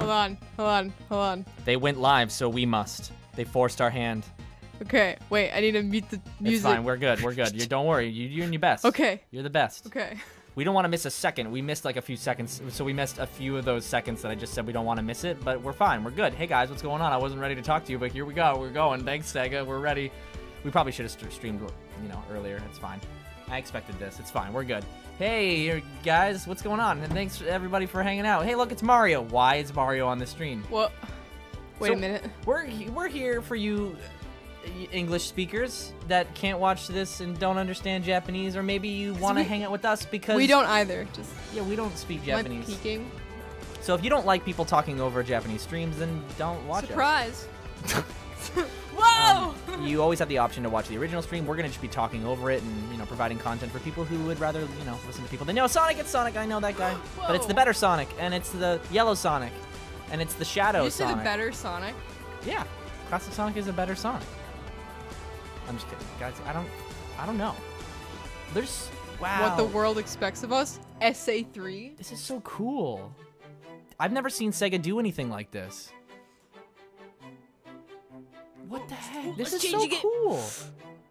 Hold on. Hold on. Hold on. They went live, so we must. They forced our hand. Okay. Wait. I need to mute the music. It's fine. We're good. We're good. Don't worry. You're in your best. Okay. You're the best. Okay. We don't want to miss a second. We missed like a few seconds, so we missed a few of those seconds that I just said we don't want to miss it, but we're fine. We're good. Hey guys, what's going on? I wasn't ready to talk to you, but here we go. We're going. Thanks, Sega. We're ready. We probably should have streamed, earlier. It's fine. I expected this. It's fine. We're good. Hey, guys, what's going on? And thanks everybody for hanging out. Hey, look, it's Mario. Why is Mario on the stream? Well, wait a minute. We're here for you English speakers that can't watch this and don't understand Japanese, or maybe you want to hang out with us because we don't either. We don't speak Japanese. Am I peeking? So if you don't like people talking over Japanese streams, then don't watch Surprise. us. Whoa! You always have the option to watch the original stream. We're gonna just be talking over it and providing content for people who would rather listen to people. They know Sonic. It's Sonic. I know that guy. Whoa. But it's the better Sonic, and it's the yellow Sonic, and it's the shadow You Sonic. say the better Sonic? Yeah, Classic Sonic is a better Sonic. I'm just kidding, guys. I don't know. There's What the world expects of us? SA3. This is so cool. I've never seen Sega do anything like this. What the heck? This is so cool.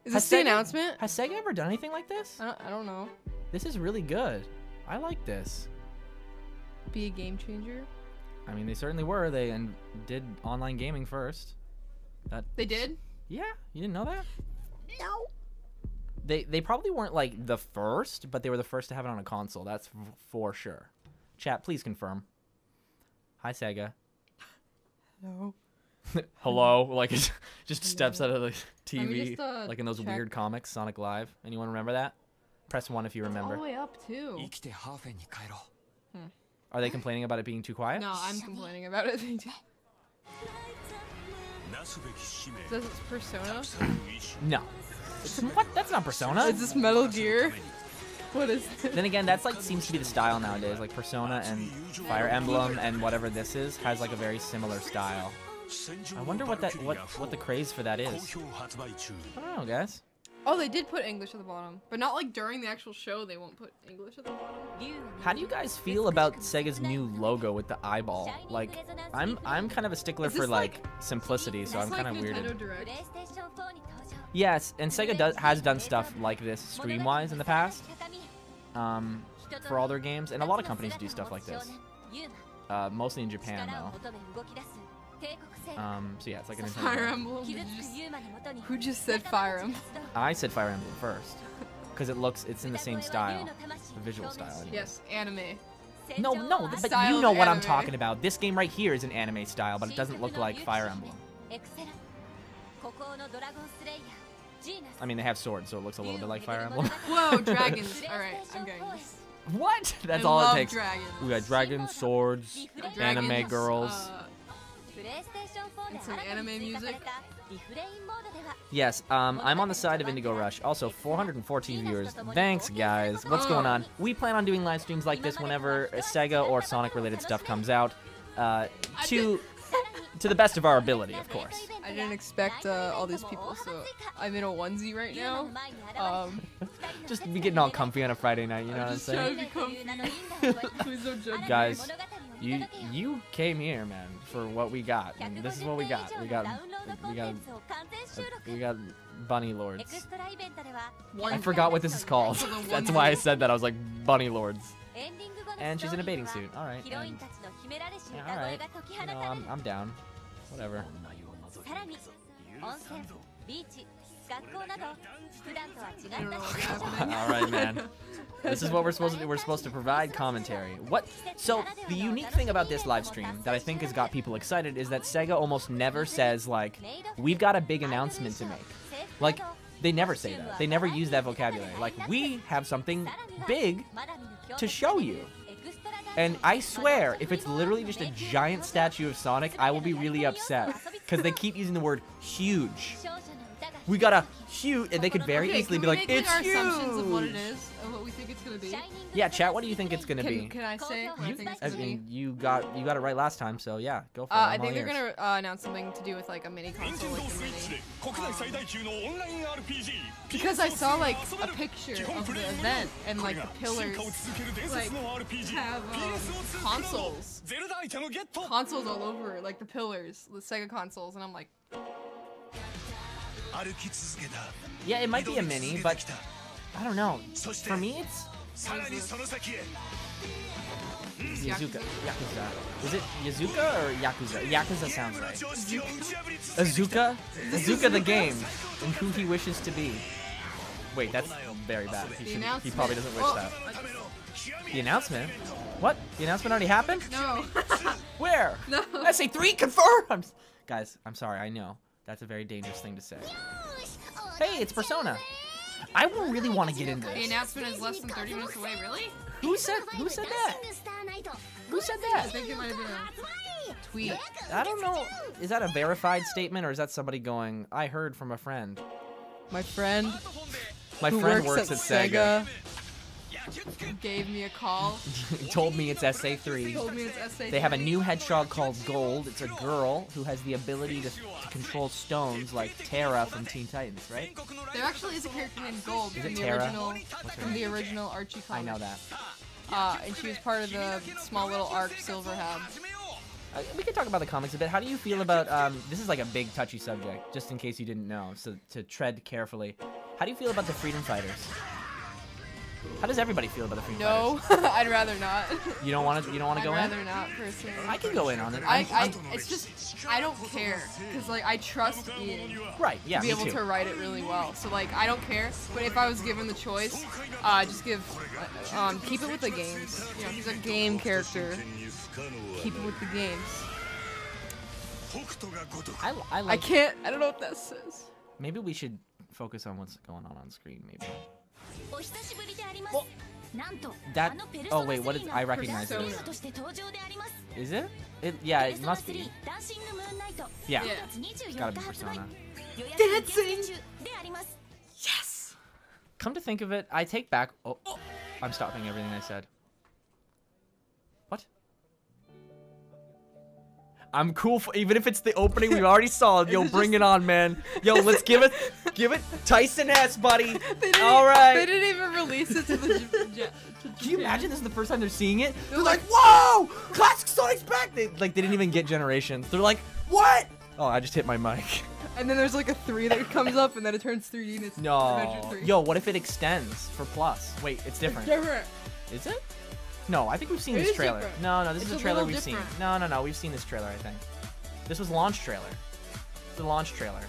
Is this the announcement? Has Sega ever done anything like this? I don't know. This is really good. I like this. Be a game changer. I mean, they certainly were. They did online gaming first. They did? Yeah, you didn't know that? No. They probably weren't like the first, but they were the first to have it on a console. That's for sure. Chat, please confirm. Hi, Sega. No. Hello, like it just steps out of the TV, just, like in those weird comics, Sonic Live. Anyone remember that? Press 1 if you remember. All the way up too. Are they complaining about it being too quiet? No, I'm complaining about it. Says it's Persona? No. What? That's not Persona. Is this Metal Gear? What is this? Then again, that's like seems to be the style nowadays. Like Persona and Fire Emblem and whatever this is has like a very similar style. I wonder what the craze for that is. I don't know, guys. Oh, they did put English at the bottom, but not like during the actual show. They won't put English at the bottom. How do you guys feel about Sega's new logo with the eyeball? Like, I'm kind of a stickler for like simplicity, so I'm kind of weirded. Yes, and Sega has done stuff like this stream-wise in the past, for all their games, and a lot of companies do stuff like this. Mostly in Japan, though. So yeah, it's like an Fire Emblem. Who just said Fire Emblem? I said Fire Emblem first, because it's in the same style, the visual style. Anyways. Yes, anime. No, but you know what I'm talking about. This game right here is an anime style, but it doesn't look like Fire Emblem. I mean, they have swords, so it looks a little bit like Fire Emblem. Whoa, dragons. Alright, I'm getting this. What? That's I all love it takes. Dragons. We got dragons, swords, anime girls. And some anime music. Yes, I'm on the side of Indigo Rush. Also, 414 viewers. Thanks, guys. What's going on? We plan on doing live streams like this whenever Sega or Sonic-related stuff comes out. To the best of our ability, of course. I didn't expect all these people, so I'm in a onesie right now. Just be getting all comfy on a Friday night, you know what I'm saying? Please don't judge guys, you came here, man, for what we got. And this is what we got. We got bunny lords. I forgot what this is called. That's why I said that. I was like, bunny lords. And she's in a bathing suit. All right. And, yeah, all right. You know, I'm down. Whatever. All right, man. This is what we're supposed to do. We're supposed to provide commentary. What? So the unique thing about this live stream that I think has got people excited is that Sega almost never says like, "We've got a big announcement to make." Like, they never say that. They never use that vocabulary. Like, we have something big to show you. And I swear, if it's literally just a giant statue of Sonic, I will be really upset. Because they keep using the word huge. we gotta shoot, and they could very Okay, easily can be we like, make, it's our huge. assumptions of what it is, of what we think it's gonna be? Yeah, chat. What do you think it's gonna be? Can I say what I think it's I gonna be? mean, you got it right last time, so yeah, go for it. I I'm think all they're ears. gonna announce something to do with like a mini console, like the mini. Because I saw like a picture of the event and like the pillars like have consoles all over like the pillars, the Sega consoles, and I'm like, Yeah, it might be a mini, but I don't know. For me, it's Yakuza. Is it Yazuka or Yakuza? Yakuza sounds right. Azuka? Azuka the game, and who he wishes to be. Wait, that's very bad. He probably doesn't wish that. The announcement? What? The announcement already happened? No. Where? No. SA3 confirmed! Guys, I'm sorry, I know. That's a very dangerous thing to say. Hey, it's Persona. I really want to get into The this. announcement is less than 30 minutes away. Really? Who said that? Who said I that? think it might have been a tweet. I don't know. Is that a verified statement or is that somebody going, I heard from a friend? My friend My who friend works works at at Sega. gave me a call. He told me it's SA3. Told me it's SA3. They have a new hedgehog called Gold. It's a girl who has the ability to control stones like Terra from Teen Titans, right? There actually is a character named Gold Is from it the Terra? original What's her from name? the original Archie I comic. know that. And she was part of the small little arc Silver had. We can talk about the comics a bit. How do you feel about, this is like a big touchy subject, just in case you didn't know, so to tread carefully. How do you feel about the Freedom Fighters? How does everybody feel about the Freedom No, Fighters? I'd rather not. You don't want to go I'd in? rather not, personally. I can go in on it. It's just, I don't care. Because, like, I trust Ian Right, yeah, to be me able too. to write it really well. So, like, I don't care. But if I was given the choice, just give, keep it with the games. You know, he's a game character. Keep it with the games. I I like. can't, I don't know what that says. Maybe we should focus on what's going on screen, maybe. That, oh wait, what is, I recognize Persona. this. Is it? Yeah, it must be. Yeah, Yeah. it's gotta be Persona. Dancing! Yes! Come to think of it, I take back, oh, I'm stopping everything I said. What? I'm cool for, even if it's the opening we already saw. Yo, bring it on, man. Yo, let's give it Tyson S, buddy. All right. They didn't even release it to the Can you imagine this is the first time they're seeing it? They're like, whoa! Classic Sonic's back! They didn't even get Generations. They're like, what? Oh, I just hit my mic. And then there's like a 3 that comes up and then it turns 3D and it's No. Adventure 3. Yo, what if it extends for Plus? Wait, it's different. Different. Is it? No, I think we've seen It this is trailer. different. No, this It's is a a trailer little we've seen. different. No, we've seen this trailer, I think. This was launch trailer. It's the launch trailer.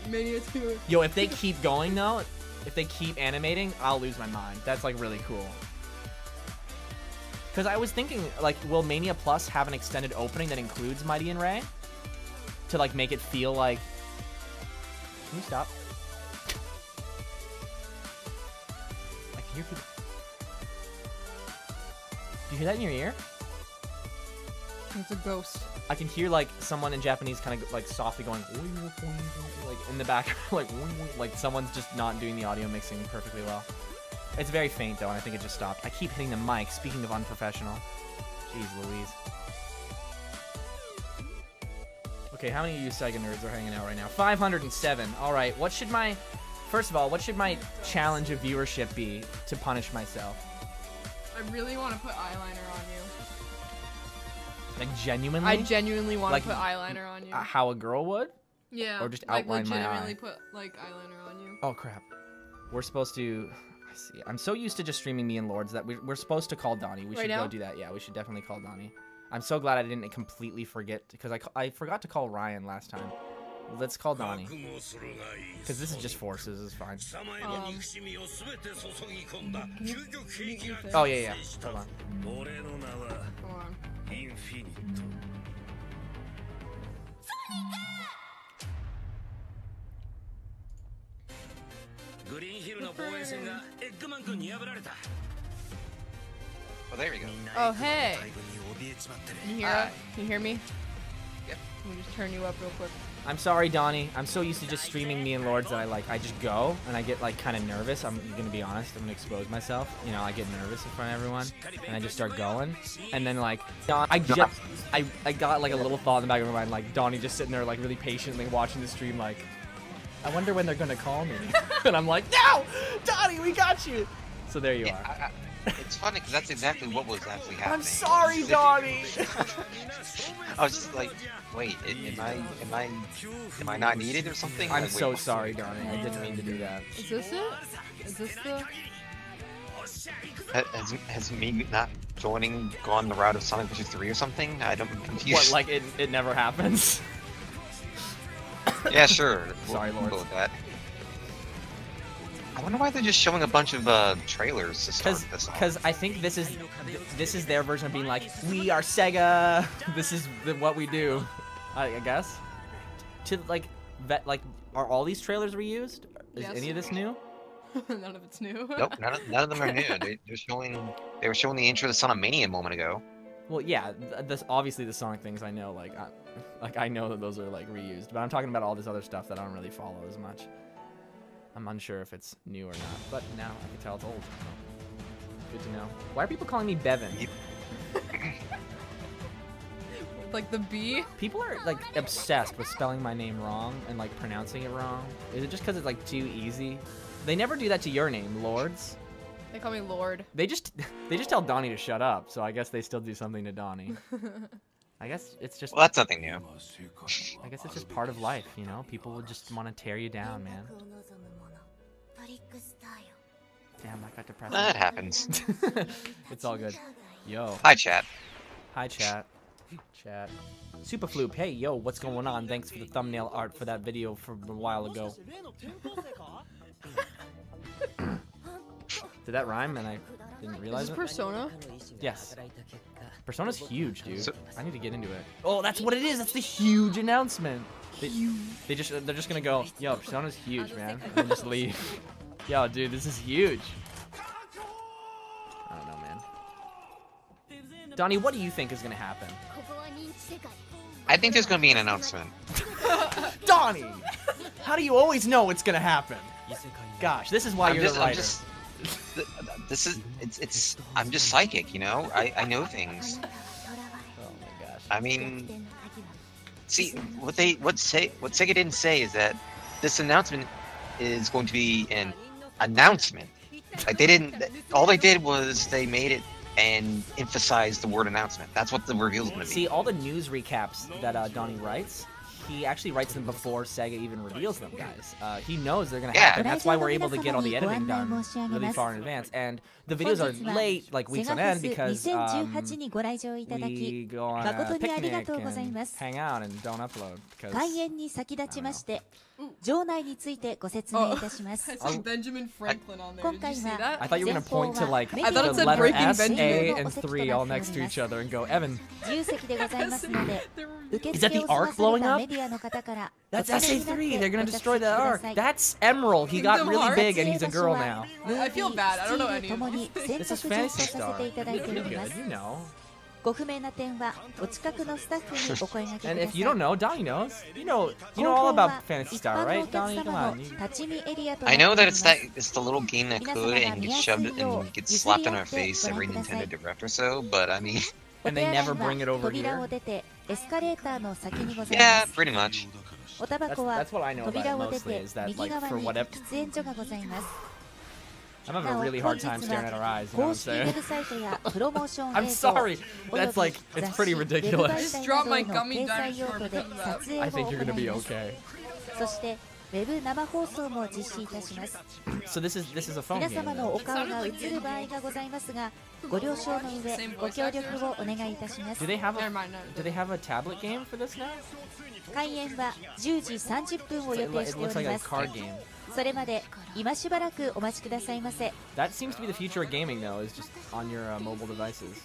Mania 2. Yo, if they keep going though, if they keep animating, I'll lose my mind. That's like really cool. Because I was thinking, like, will Mania Plus have an extended opening that includes Mighty and Ray? To like make it feel like... Can you stop? I can hear people... Do you hear that in your ear? It's a ghost. I can hear like someone in Japanese kind of like softly going like in the back, like someone's just not doing the audio mixing perfectly well. It's very faint though, and I think it just stopped. I keep hitting the mic. Speaking of unprofessional, jeez Louise. Okay, how many of you Sega nerds are hanging out right now? 507. All right, first of all, what should my challenge of viewership be to punish myself? I really want to put eyeliner on you. Like genuinely? I genuinely want Like, to put eyeliner on you. How a girl would? Yeah. Or just like outline my eye. legitimately put like eyeliner on you. Oh crap. We're supposed to... I see. I'm so used to just streaming me and Lords that we're supposed to call Donnie. We Right should now? go do that. Yeah, we should definitely call Donnie. I'm so glad I didn't completely forget, because I forgot to call Ryan last time. Let's call Donnie. Because this is just forces, it's fine. Oh, yeah. Hold on. Hold on. Well, there we go. Oh, hey. Can you hear Hi. Can you hear me? Yep. Let me just turn you up real quick. I'm sorry, Donnie. I'm so used to just streaming me and Lords that I just go and I get like kind of nervous. I'm gonna be honest. I'm gonna expose myself. You know, I get nervous in front of everyone and I just start going. And then like I got like a little thought in the back of my mind, like Donnie just sitting there like really patiently watching the stream, like I wonder when they're gonna call me. And I'm like, no, Donnie, we got you. So there you are. It's funny because that's exactly what was actually happening. I'm sorry, Donnie. I was just like, wait, am I not needed or something? I'm like, so sorry, Donnie. I didn't mean to do that. Is this it? Is this the... Has me not joining gone the route of Sonic Vs 3 or something? I'm confused. What, like it never happens? Yeah, sure. Sorry, we'll Lord. go with that. I wonder why they're just showing a bunch of trailers to start this off. Because I think this is their version of being like, we are Sega. This is what we do. I guess. To like are all these trailers reused? Is Yes. any of this new? None of it's new. Nope, none of them are new. They were showing the intro to Sonic Mania a moment ago. Well, yeah. This obviously the Sonic things I know. Like I know that those are like reused, but I'm talking about all this other stuff that I don't really follow as much. I'm unsure if it's new or not, but now I can tell it's old. Good to know. Why are people calling me Bevan? Like the B? People are like obsessed with spelling my name wrong and like pronouncing it wrong. Is it just because it's like too easy? They never do that to your name, Lords. They call me Lord. They just tell Donnie to shut up, so I guess they still do something to Donnie. I guess it's just. Well, that's nothing new. I guess it's just part of life, you know. People will just want to tear you down, man. Damn, I got depressed. That happens. It's all good. Yo. Hi, chat. Hi, chat. Chat. Superfloop, hey, yo, what's going on? Thanks for the thumbnail art for that video from a while ago. Did that rhyme and I didn't realize Is it? this Persona? Yes. Persona's huge, dude. I need to get into it. Oh, that's what it is. That's the huge announcement. They're just gonna go, yo, Persona's huge, man, and then just leave. Yo, dude, this is huge. I don't know, man. Donnie, what do you think is gonna happen? I think there's gonna be an announcement. Donnie, how do you always know what's gonna happen? Gosh, this is why you're the writer. I'm just psychic, you know. I know things. Oh my gosh. I mean, see what Sega didn't say is that this announcement is going to be an announcement. Like they didn't. All they did was they made it and emphasized the word announcement. That's what the reveal is going to be. See, all the news recaps that Donnie writes, he actually writes them before Sega even reveals them, guys. He knows they're going to happen. That's why we're able to get all the editing done really far in advance. And the videos are late, like weeks on end, because we go on a picnic and hang out and don't upload. Because, I saw Benjamin Franklin on there. Did you see that? I thought you were going to point to like I thought it the said letter Breaking S, A, Benjamin. and 3 all next to each other and go, Evan. Is that the Ark blowing up? That's SA3. They're going to destroy the Ark. That's Emerald. He got Kingdom really Hearts? big and he's a girl now. I feel bad. I don't know any of these. This is Fantasy Star. You're good, you know. And if you don't know, Donnie knows. You know all about Fantasy Star, right, Donnie? Come on. I know that it's the little game that could and gets shoved and gets slapped on our face every Nintendo Direct or so, but I mean. And they never bring it over here. Yeah, pretty much. That's what I know about it mostly, is that like for whatever. I'm having a really hard time staring at our eyes, you know what I'm saying? I'm sorry. That's like, it's pretty ridiculous. I just dropped my gummy dinosaur because of that. I think you're gonna be okay. So this is a phone game. Then. Do they have a tablet game for this now? It looks like a card game. That seems to be the future of gaming, though, is just on your mobile devices.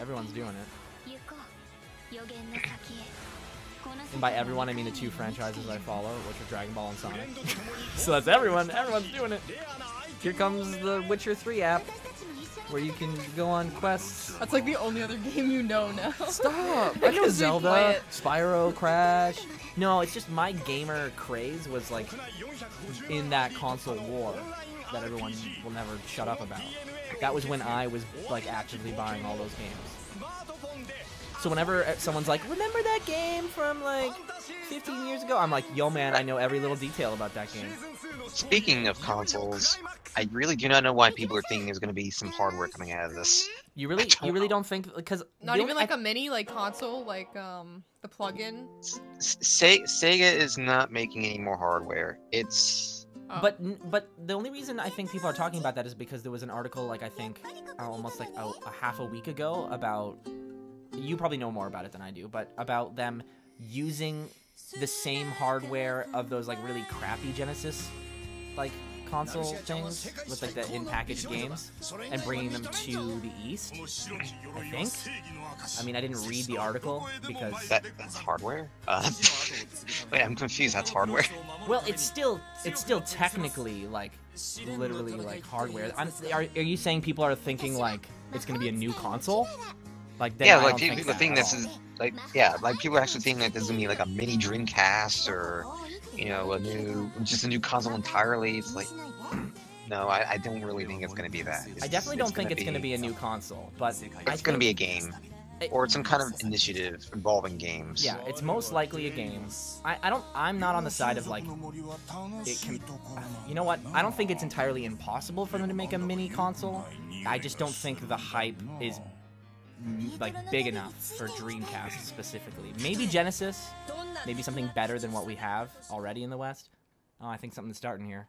Everyone's doing it. And by everyone, I mean the 2 franchises I follow, which are Dragon Ball and Sonic. So that's everyone. Everyone's doing it. Here comes the Witcher 3 app. where you can go on quests. That's like the only other game you know now. Stop! I know Because we play Zelda, it. Spyro, Crash. No, it's just my gamer craze was like in that console war that everyone will never shut up about. That was when I was like actively buying all those games. So whenever someone's like, remember that game from like 15 years ago? I'm like, yo man, I know every little detail about that game. Speaking of consoles, I really do not know why people are thinking there's going to be some hardware coming out of this. You really don't think, because Not even like a mini like console, like the plug-in. Sega is not making any more hardware. It's But the only reason I think people are talking about that is because there was an article, like I think almost like a half a week ago about, you probably know more about it than I do, but about them using the same hardware of those like really crappy Genesis like console things with like the in-packaged games and bringing them to the East, I think. I mean, I didn't read the article because that's hardware. Wait, I'm confused. That's hardware. well, it's still technically like literally like hardware. Are you saying people are thinking like it's gonna be a new console? Like Yeah, I like don't think people that think at this all. is like like people are actually thinking that this is gonna be like a mini Dreamcast or just a new console entirely. It's like no, I don't really think it's gonna be that. I definitely don't think it's gonna be a new console, but It's gonna be a game. Or some kind of initiative involving games. Yeah, it's most likely a game. I'm not on the side of like it can. You know what? I don't think it's entirely impossible for them to make a mini console. I just don't think the hype is like big enough for Dreamcast specifically. Maybe Genesis, maybe something better than what we have already in the West. Oh, I think something's starting here.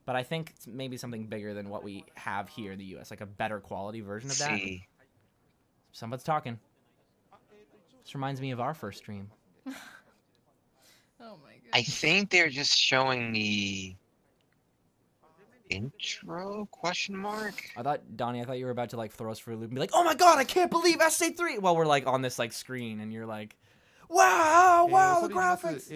But I think it's maybe something bigger than what we have here in the US, like a better quality version of that. See. Somebody's talking. This reminds me of our first stream. Oh my god. I think they're just showing the intro question mark. I thought, Donnie, I thought you were about to like throw us for a loop and be like, oh my god, I can't believe SA3 while we're like on this like screen and you're like, wow, the graphics.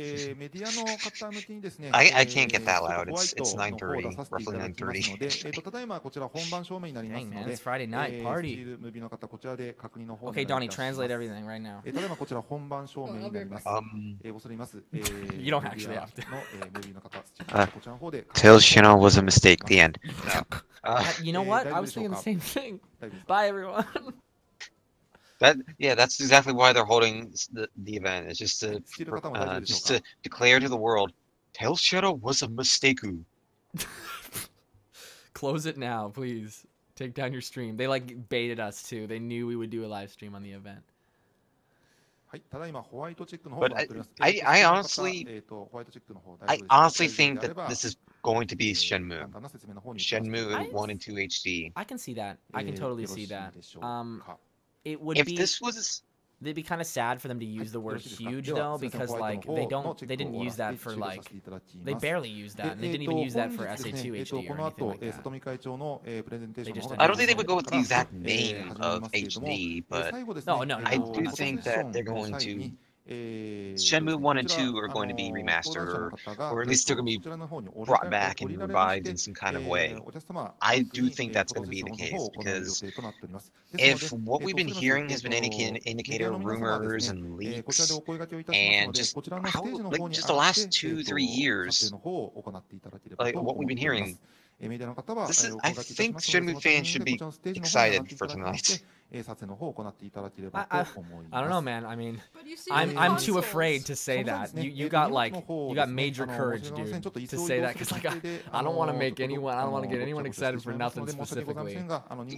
I can't get that loud. It's 9:30, roughly 9:30. Dang, man, it's Friday night, party. Okay, Donnie, translate everything right now. You don't actually have to. Tails channel was a mistake. The end. No. You know what? I was thinking the same thing. Bye, everyone. That's exactly why they're holding the event. It's just to declare to the world, Tails Shadow was a mistake. Close it now, please. Take down your stream. They like baited us too. They knew we would do a live stream on the event. But I honestly think that this is going to be Shenmue. Shenmue 1 and 2 HD. I can see that. I can totally see that. It would If be. this was They'd be kind of sad for them to use the word huge though, because like they didn't use that for like, they barely used that, and they didn't even use that for SA2 HD or anything like that. They just I don't think they would go with the exact name of HD, but no, I do think that they're going to. Shenmue 1 and 2 are going to be remastered, or at least they're going to be brought back and revived in some kind of way. I do think that's going to be the case, because if what we've been hearing has been indicator rumors and leaks, and just the last 2-3 years, like what we've been hearing, I think Shenmue fans should be excited for tonight. I don't know, man. I mean, I'm too afraid to say that. You got major courage, dude, to say that, because like I don't want to make anyone. I don't want to get anyone excited for nothing specifically.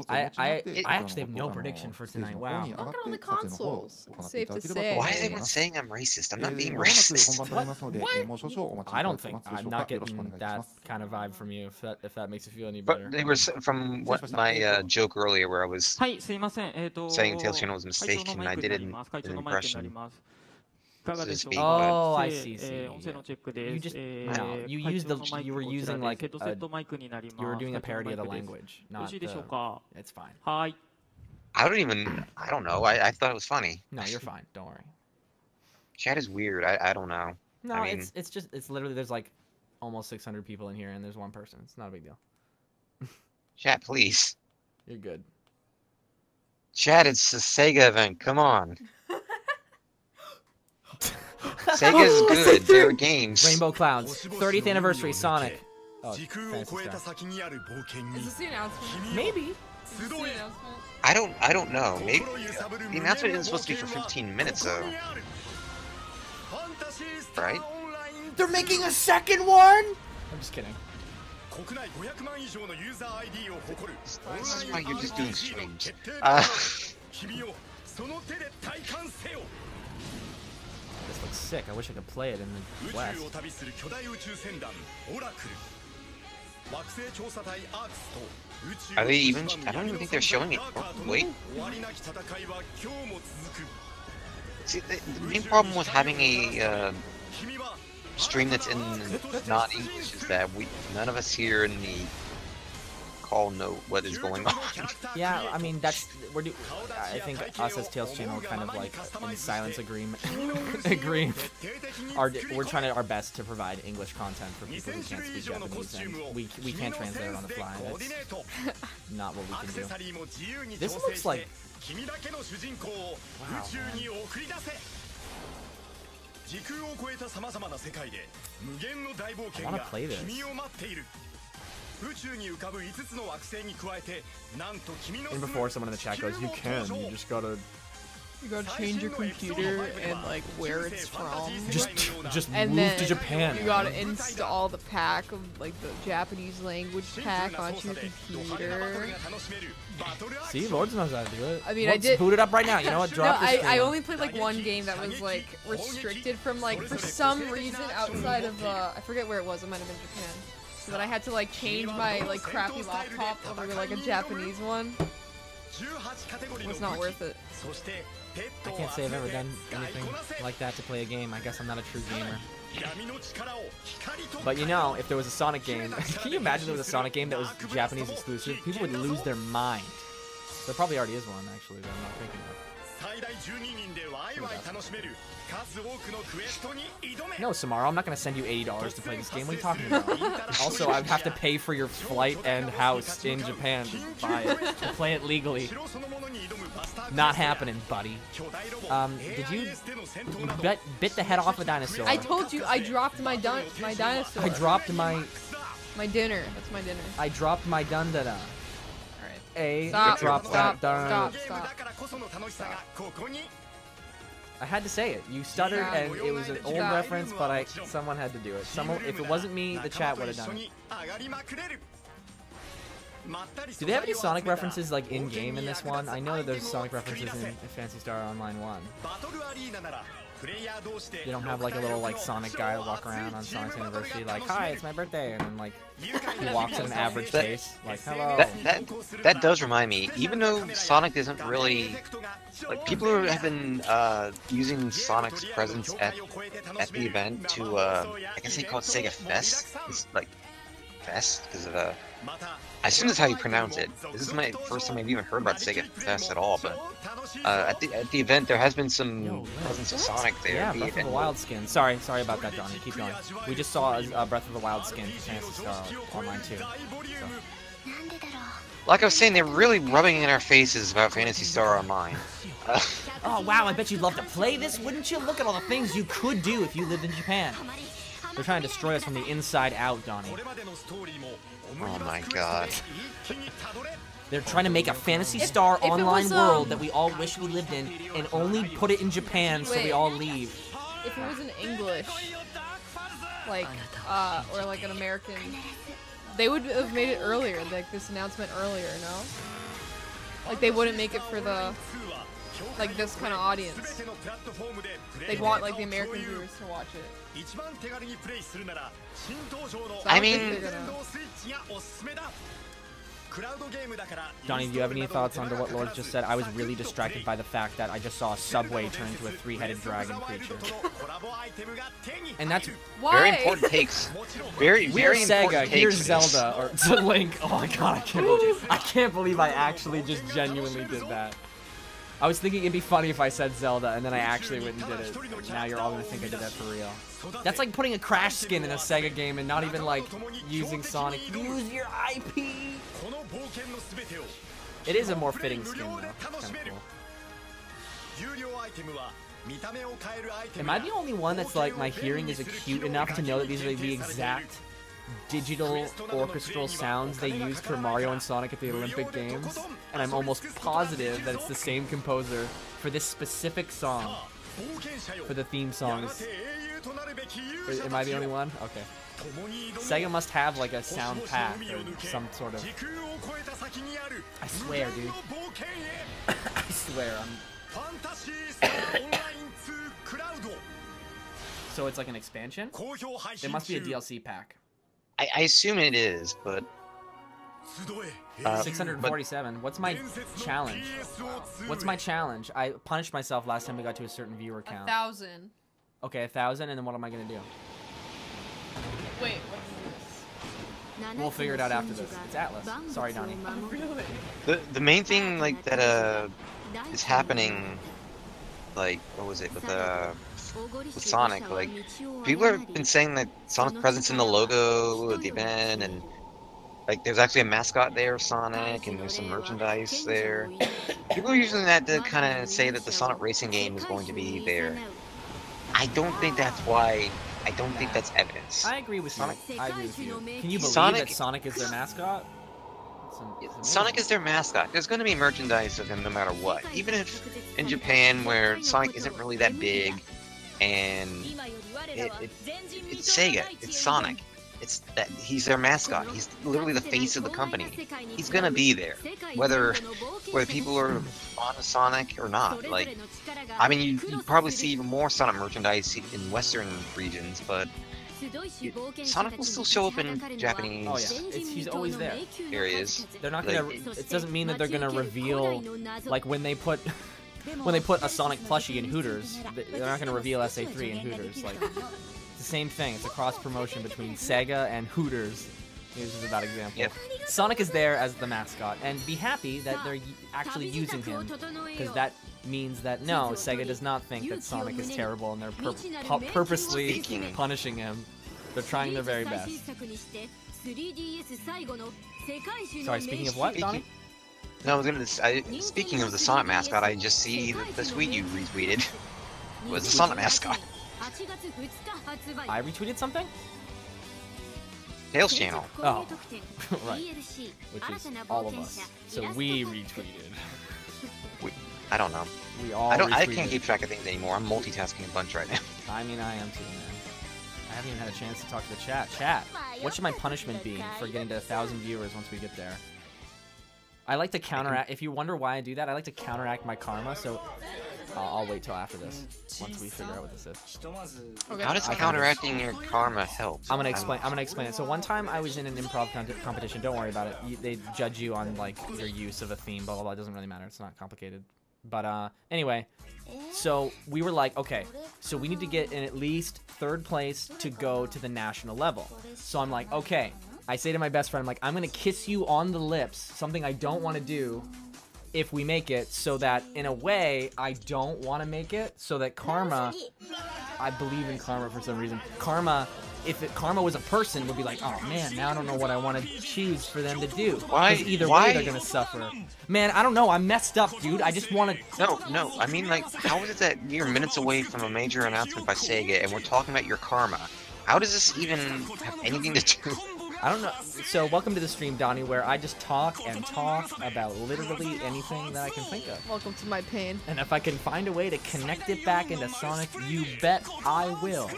I actually have no prediction for tonight. Wow. Look at all the consoles. It's safe to say. Why is everyone saying I'm racist? I'm not being racist. What? I don't think I'm not getting that kind of vibe from you. If that makes you feel any better. But they were from what my joke earlier, where I was saying Tails Channel was a mistake, and I did an impression. So to speak, oh, I see. You just no. You used the. You were using like you were doing a parody of the language, not the. It's fine. I don't know. I thought it was funny. No, you're fine. Don't worry. Chat is weird. I don't know. No, I mean, it's literally there's like almost 600 people in here, and there's one person. It's not a big deal. Chat, please. You're good. Chat, it's a SEGA event. Come on. Sega's good. They're games. Rainbow Clouds, 30th anniversary, Sonic. Oh, Fantasy Star. Is this the announcement? Maybe. Is this the announcement? I don't know. Maybe the announcement isn't supposed to be for 15 minutes though. Right? They're making a second one? I'm just kidding. This is why you're just doing streams. This looks sick. I wish I could play it in the West. Are they even? I don't even think they're showing it. Oh, wait. See, the main problem with having a stream that's in non-English is that none of us here in the call know what is going on. Yeah, I mean I think us as Tails channel kind of like in silence agreeing. We're trying our best to provide English content for people who can't speak Japanese, and we can't translate it on the fly. That's not what we can do. This looks like wow. I want to play this. And before someone in the chat goes, you just gotta change your computer and like where it's from. Just and move then to Japan. You gotta install the pack of like the Japanese language pack onto your computer. See, Lords knows how to do it. I mean, Let's boot it up right now. You know what? Drop this I only played like one game that was like restricted from like for some reason outside of I forget where it was. It might have been Japan. So that I had to like change my like crappy laptop over to like a Japanese one. It's not worth it. I can't say I've ever done anything like that to play a game. I guess I'm not a true gamer. But you know, if there was a Sonic game, can you imagine there was a Sonic game that was Japanese exclusive? People would lose their mind. There probably already is one, actually, that I'm not thinking of. No, Samara, I'm not going to send you $80 to play this game. What are you talking about? Also, I'd have to pay for your flight and house in Japan to buy it, to play it legally. Not happening, buddy. Did you bit the head off a dinosaur? I told you, I dropped my dinosaur. I dropped my dinner. That's my dinner. I dropped my dun-da-da. Stop. I had to say it. You stuttered, and it was an old reference, but someone had to do it. If it wasn't me, the chat would have done it. Do they have any Sonic references like in game in this one? I know that there's Sonic references in Phantasy Star Online 1. They don't have like a little like Sonic guy walk around on Sonic's anniversary like, hi, it's my birthday, and then like he walks at an average pace like, hello. That does remind me, even though Sonic isn't really like, people have been using Sonic's presence at the event to I guess they call it SEGA Fes. It's like Fest because of I assume that's how you pronounce it. This is my first time I've even heard about SEGA Fes at all, but at the event there has been some presence of Sonic there. Yeah, Breath of the Wild skin. Sorry about that, Donnie. Keep going. We just saw Breath of the Wild skin for Phantasy Star Online 2. So. Like I was saying, they're really rubbing in our faces about Phantasy Star Online. Oh wow, I bet you'd love to play this, wouldn't you? Look at all the things you could do if you lived in Japan. They're trying to destroy us from the inside out, Donnie. Oh my god. They're trying to make a Phantasy Star Online world that we all wish we lived in, and only put it in Japan so we all leave. If it was in English, like, or like an American, they would have made it earlier, like this announcement earlier, no? Like they wouldn't make it for the, like this kind of audience. They'd want like the American viewers to watch it. So I mean, Donnie, do you have any thoughts on what Lord just said? I was really distracted by the fact that I just saw a subway turn into a three-headed dragon creature. And that's very important takes. Very important Sega. takes. Here's Zelda or Link. Oh my god, I can't believe I actually just genuinely did that. I was thinking it'd be funny if I said Zelda, and then I actually went and did it. Now you're all gonna think I did that for real. That's like putting a Crash skin in a SEGA game and not even like using Sonic. Use your IP! It is a more fitting skin though. It's kind of cool. Am I the only one that's like, my hearing is acute enough to know that these are the exact digital orchestral sounds they used for Mario and Sonic at the Olympic Games? And I'm almost positive that it's the same composer for this specific song, for the theme songs. Am I the only one? Okay. SEGA must have like a sound pack or some sort of... I swear, dude. I swear, So it's like an expansion? It must be a DLC pack. I assume it is, but... 647. What's my challenge? What's my challenge? I punished myself last time we got to a certain viewer count. 1,000. Okay, 1,000, and then what am I gonna do? Wait, what's this? We'll figure it out after this. It's Atlas. Sorry, Donnie. The main thing, like, that, is happening, like, what was it, with Sonic, like, people have been saying that Sonic's presence in the logo of the event, and, like, there's actually a mascot there, Sonic, and there's some merchandise there. People are using that to kind of say that the Sonic racing game is going to be there. I don't think that's why. I don't think that's evidence. I agree with Sonic. I agree with you. Can you believe that Sonic is their mascot? Sonic is their mascot. There's going to be merchandise of him no matter what. Even if in Japan, where Sonic isn't really that big, and it's Sega, it's Sonic. It's that he's their mascot. He's literally the face of the company. He's gonna be there, whether people are on Sonic or not. Like, I mean, you probably see even more Sonic merchandise in Western regions, but Sonic will still show up in Japanese. Oh yeah, he's always there. Areas. They're not gonna. It doesn't mean that they're gonna reveal, like when they put a Sonic plushie in Hooters. They're not gonna reveal SA3 in Hooters. Like. The same thing. It's a cross promotion between Sega and Hooters. Here's just a bad example. Yep. Sonic is there as the mascot, and be happy that they're actually using him, because that means that no, Sega does not think that Sonic is terrible, and they're purposely punishing him. They're trying their very best. Sorry, speaking of what, Donnie? No, I was gonna. Speaking of the Sonic mascot, I just see that the tweet you retweeted was the Sonic mascot. I retweeted something? Tails channel. Oh, right. Which is all of us. So we retweeted. I don't know. We all. I can't keep track of things anymore. I'm multitasking a bunch right now. I mean, I am too, man. I haven't even had a chance to talk to the chat. Chat, what should my punishment be for getting to 1,000 viewers once we get there? I like to counteract. If you wonder why I do that, I like to counteract my karma. So. I'll wait till after this, once we figure out what this is. Okay. How does counteracting your karma help? I'm gonna explain it. So one time I was in an improv competition. Don't worry about it. They judge you on like your use of a theme. Blah blah blah. It doesn't really matter. It's not complicated. But anyway, so we were like, okay, so we need to get in at least 3rd place to go to the national level. So I'm like, okay. I say to my best friend, I'm like, I'm gonna kiss you on the lips. Something I don't want to do. If we make it, so that in a way I don't want to make it, so that karma, I believe in karma for some reason. Karma, if karma was a person, would be like, oh man, now I don't know what I want to choose for them to do. Why? Because either way they're gonna suffer. Man, I don't know. I'm messed up, dude. I just want to. No. I mean, like, how is it that you're minutes away from a major announcement by Sega, and we're talking about your karma? How does this even have anything to do? I don't know. So welcome to the stream, Donnie, where I just talk and talk about literally anything that I can think of. Welcome to my pain. And if I can find a way to connect it back into Sonic, you bet I will.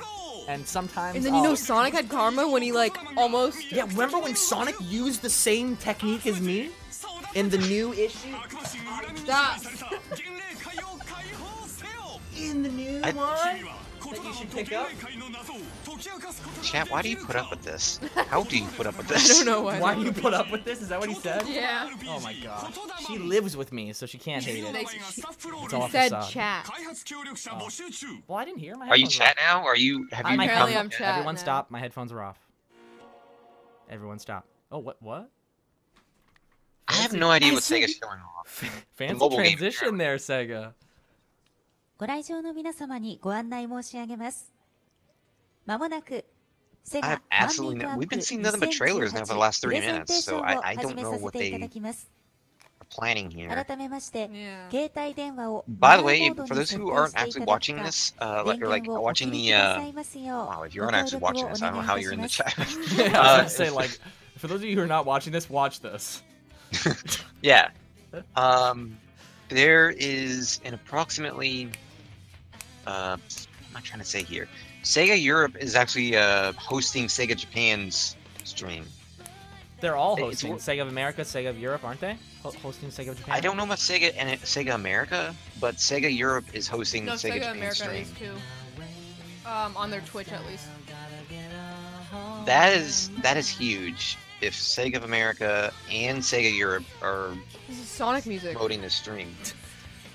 And sometimes. And then you know Sonic had karma when he like almost. Yeah, remember when Sonic used the same technique as me in the new issue? Stop. In the new one that you should pick up. Chat, why do you put up with this? How do you put up with this? I don't know why. Why do you put up with this? Is that what he said? Yeah. Oh my god. She lives with me, so she can't hate it. It's all said facade. chat. Oh. Well, I didn't hear my Are you headphones chat now? Or have you Apparently become... I'm chat Everyone now. stop. My headphones are off. Everyone stop. Oh, what? I have no idea what Sega's showing off. Fancy transition there, Sega. ご来場の皆様にご案内申し上げます。まもなく I have absolutely no. We've been seeing nothing but trailers now for the last 30 minutes, so I don't know what they are planning here. By the way, for those who aren't actually watching this, like watching the, wow, if you aren't actually watching this, I don't know how you're in the chat. I was gonna say, like, for those of you who are not watching this, watch this. Yeah. There is an approximately, what am I trying to say here? Sega Europe is actually hosting Sega Japan's stream. They're all hosting. Sega of America, Sega of Europe, aren't they? Hosting Sega of Japan? I don't know about Sega and Sega America, but Sega Europe is hosting Sega Japan's stream. Is too. On their Twitch at least. That is huge. If Sega of America and Sega Europe are Sonic music promoting this stream.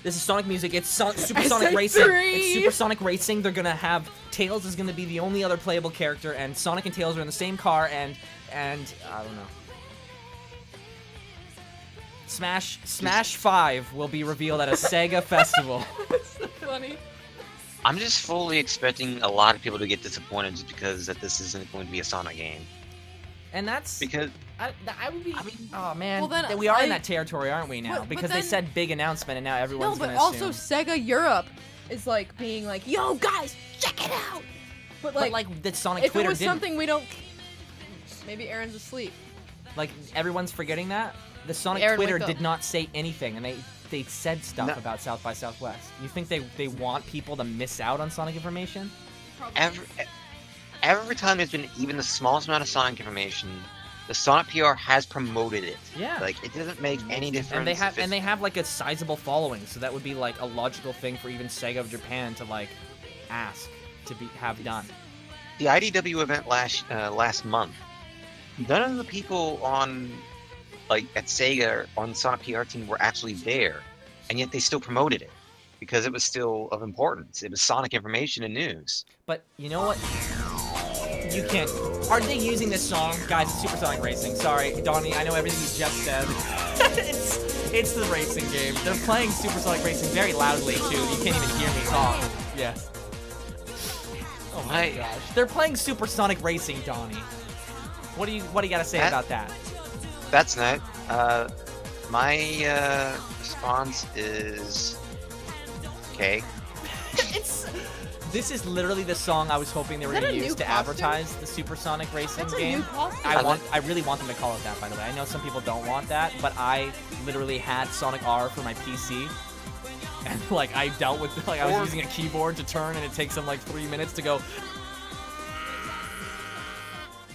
This is Sonic music. It's Supersonic Racing. It's Supersonic Racing. They're gonna have Tails is gonna be the only other playable character, and Sonic and Tails are in the same car, and I don't know. Smash 5 will be revealed at a Sega festival. That's so funny. I'm just fully expecting a lot of people to get disappointed just because that this isn't going to be a Sonic game. And that's because I would be. I mean, oh man, well, we are in that territory, aren't we now? Because they said big announcement, and now everyone's gonna assume. Also Sega Europe is like being like, "Yo, guys, check it out." But like the Sonic if Twitter it was didn't. something we don't, maybe Aaron's asleep. Like everyone's forgetting that the Sonic Twitter did not say anything, and they said stuff about South by Southwest. You think they want people to miss out on Sonic information? Every time there's been even the smallest amount of Sonic information, the Sonic PR has promoted it. Yeah. Like, it doesn't make any difference. And they have like a sizable following, so that would be like a logical thing for even Sega of Japan to like ask to have done. The IDW event last month, none of the people on like at Sega on Sonic PR team were actually there, and yet they still promoted it because it was still of importance. It was Sonic information and news. But you know what? You can't. Are they using this song? Guys, it's Supersonic Racing. Sorry, Donnie, I know everything you just said. it's the racing game. They're playing Supersonic Racing very loudly, too. You can't even hear me talk. Yes. Oh my gosh. They're playing Supersonic Racing, Donnie. What do you gotta say about that? That's not. My response is okay. This is literally the song I was hoping they were going to use to advertise the Supersonic Racing game. I really want them to call it that, by the way. I know some people don't want that, but I literally had Sonic R for my PC. And, like, I dealt with, like, I was using a keyboard to turn, and it takes them, like, 3 minutes to go.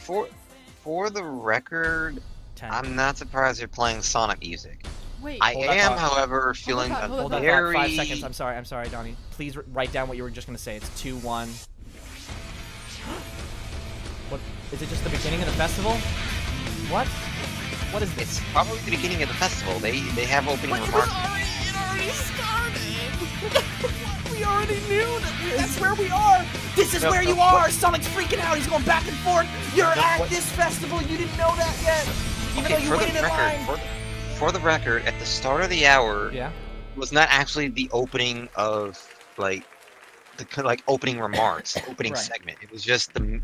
For the record, 10. I'm not surprised they're playing Sonic music. Wait, I am, however, feeling hold on, very... 5 seconds. I'm sorry, Donnie. Please write down what you were just going to say. It's 2-1. What? Is it just the beginning of the festival? What? What is this? It's probably the beginning of the festival. They have opening remarks. It already started! We already knew that that's where we are! This is where you are! Sonic's freaking out! He's going back and forth! You're at this festival! You didn't know that yet! Even though you waited in line! For the record, at the start of the hour, yeah, was not actually the opening of the opening remarks, opening segment. It was just the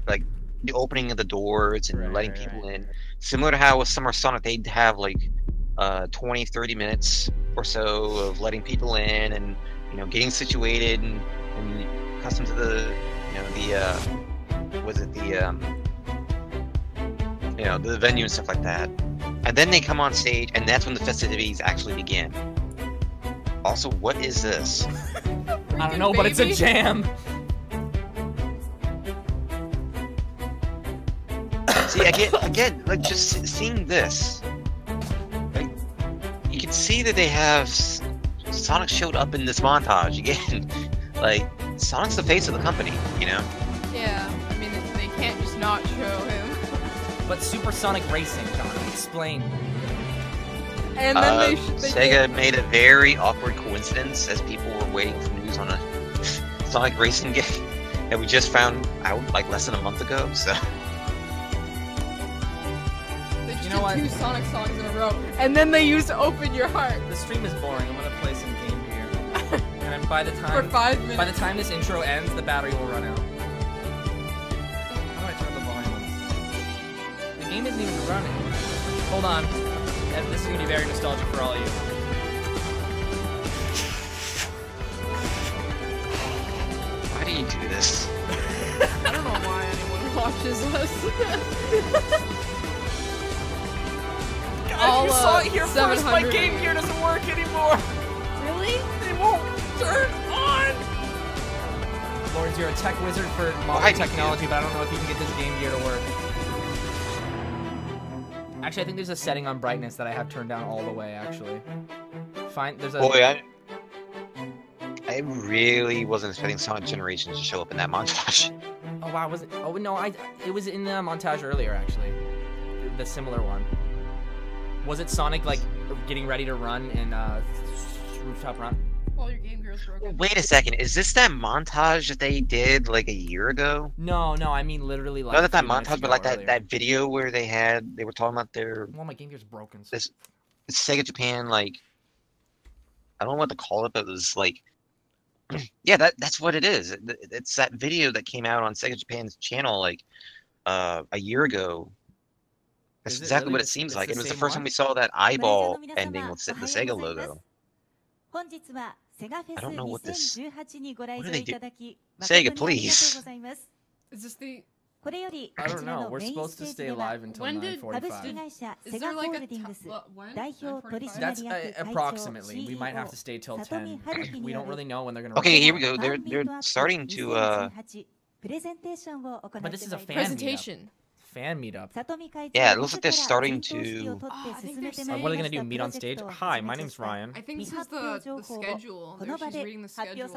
opening of the doors and letting people in. Similar to how with Summer Sonic, they'd have 20-30 minutes or so of letting people in and getting situated and accustomed to the the venue and stuff like that. And then they come on stage, and that's when the festivities actually begin. Also, what is this? I don't know, but it's a jam. See, again, just seeing this, you can see that they have Sonic showed up in this montage again. Sonic's the face of the company, Yeah, I mean, they can't just not show him. But Supersonic Racing, Don, explain. And then Sega made a very awkward coincidence as people were waiting for news on a Sonic Racing game that we just found out less than a month ago. So know what? 2 Sonic songs in a row, and then they used Open Your Heart. The stream is boring. I'm gonna play some Game Gear. And by the time For 5 minutes. By the time this intro ends, the battery will run out. How do I turn the volume on? The game isn't even running. Hold on. This is gonna be very nostalgic for all of you. Why do you do this? I don't know why anyone watches us. Guys, you saw it here first. My 700. Game Gear doesn't work anymore. Really? It won't turn on. Lawrence, you're a tech wizard for modern technology, but I don't know if you can get this Game Gear to work. Actually, I think there's a setting on brightness that I have turned down all the way, actually. Fine, there's a... Boy, I really wasn't expecting Sonic Generations to show up in that montage. Oh, wow, was it? Oh, no, it was in the montage earlier, actually. The similar one. Was it Sonic, like, getting ready to run in Rooftop Run? Well, your Game Gear is broken. Wait a second, is this that montage that they did, like, a year ago? No, I mean literally, like... Not that montage, but like that video where they were talking about their... Well, my Game Gear's broken. So... This Sega Japan, like... I don't know what to call it, but it was, like... Yeah, that's what it is. It's that video that came out on Sega Japan's channel, like, a year ago. That's exactly really what it seems like. It was the first time one? we saw that eyeball ending with the Sega logo. I don't know what this... What do they do? Sega, please. Is this the... I don't know. We're supposed to stay live until When did- 9:45. Is there like a... When? 9:45? That's approximately. We might have to stay till 10. We don't really know when they're gonna... Okay, here we go. They're starting to, But this is a fan Presentation. Fan meetup. Yeah, it looks like they're starting to... Oh, I think they're What are they gonna do? Meet on stage? Hi, my name's Ryan. I think this is the schedule. She's reading the schedule.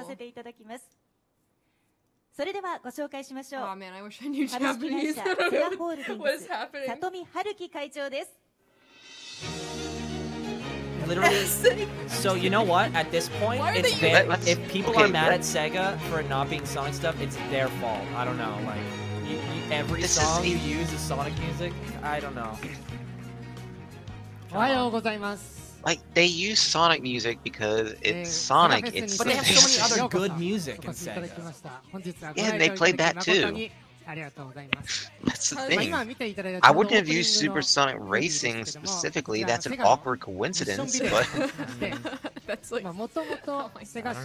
Oh man, I wish I knew Japanese. I don't know what is happening. Literally. So you know what? At this point, Why are it's they their, using- if people Okay, are mad let- at Sega for it not being Sonic stuff, it's their fault. I don't know. Like, every This song is- you use is Sonic music. I don't know. Like, they use Sonic music because it's Sonic. It's But they have so many other good music in Sega. Yeah, and they played that too. That's the thing. I wouldn't have used Supersonic Racing specifically. That's an awkward coincidence, but... That's like... I don't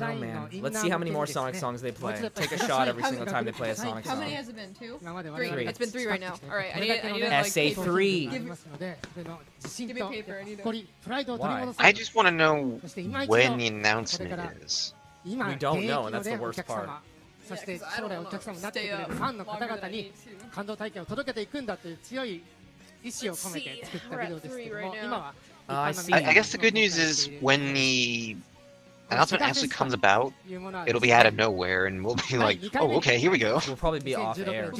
know, man. Let's see how many more Sonic songs they play. Take a shot every single time they play a Sonic How many song. has it been? 2? 3. 3. It's been 3 right now. Alright, I need like, SA3. Give me paper, I need it. Why? I just want to know when the announcement is. We don't know, and that's the worst part. Yeah, 'cause I don't know. Stay up longer than I need to. See, we're at 3 right now. I see. I guess the good news is when the announcement actually comes about, it'll be out of nowhere, and we'll be like, oh, okay, here we go. We'll probably be off air.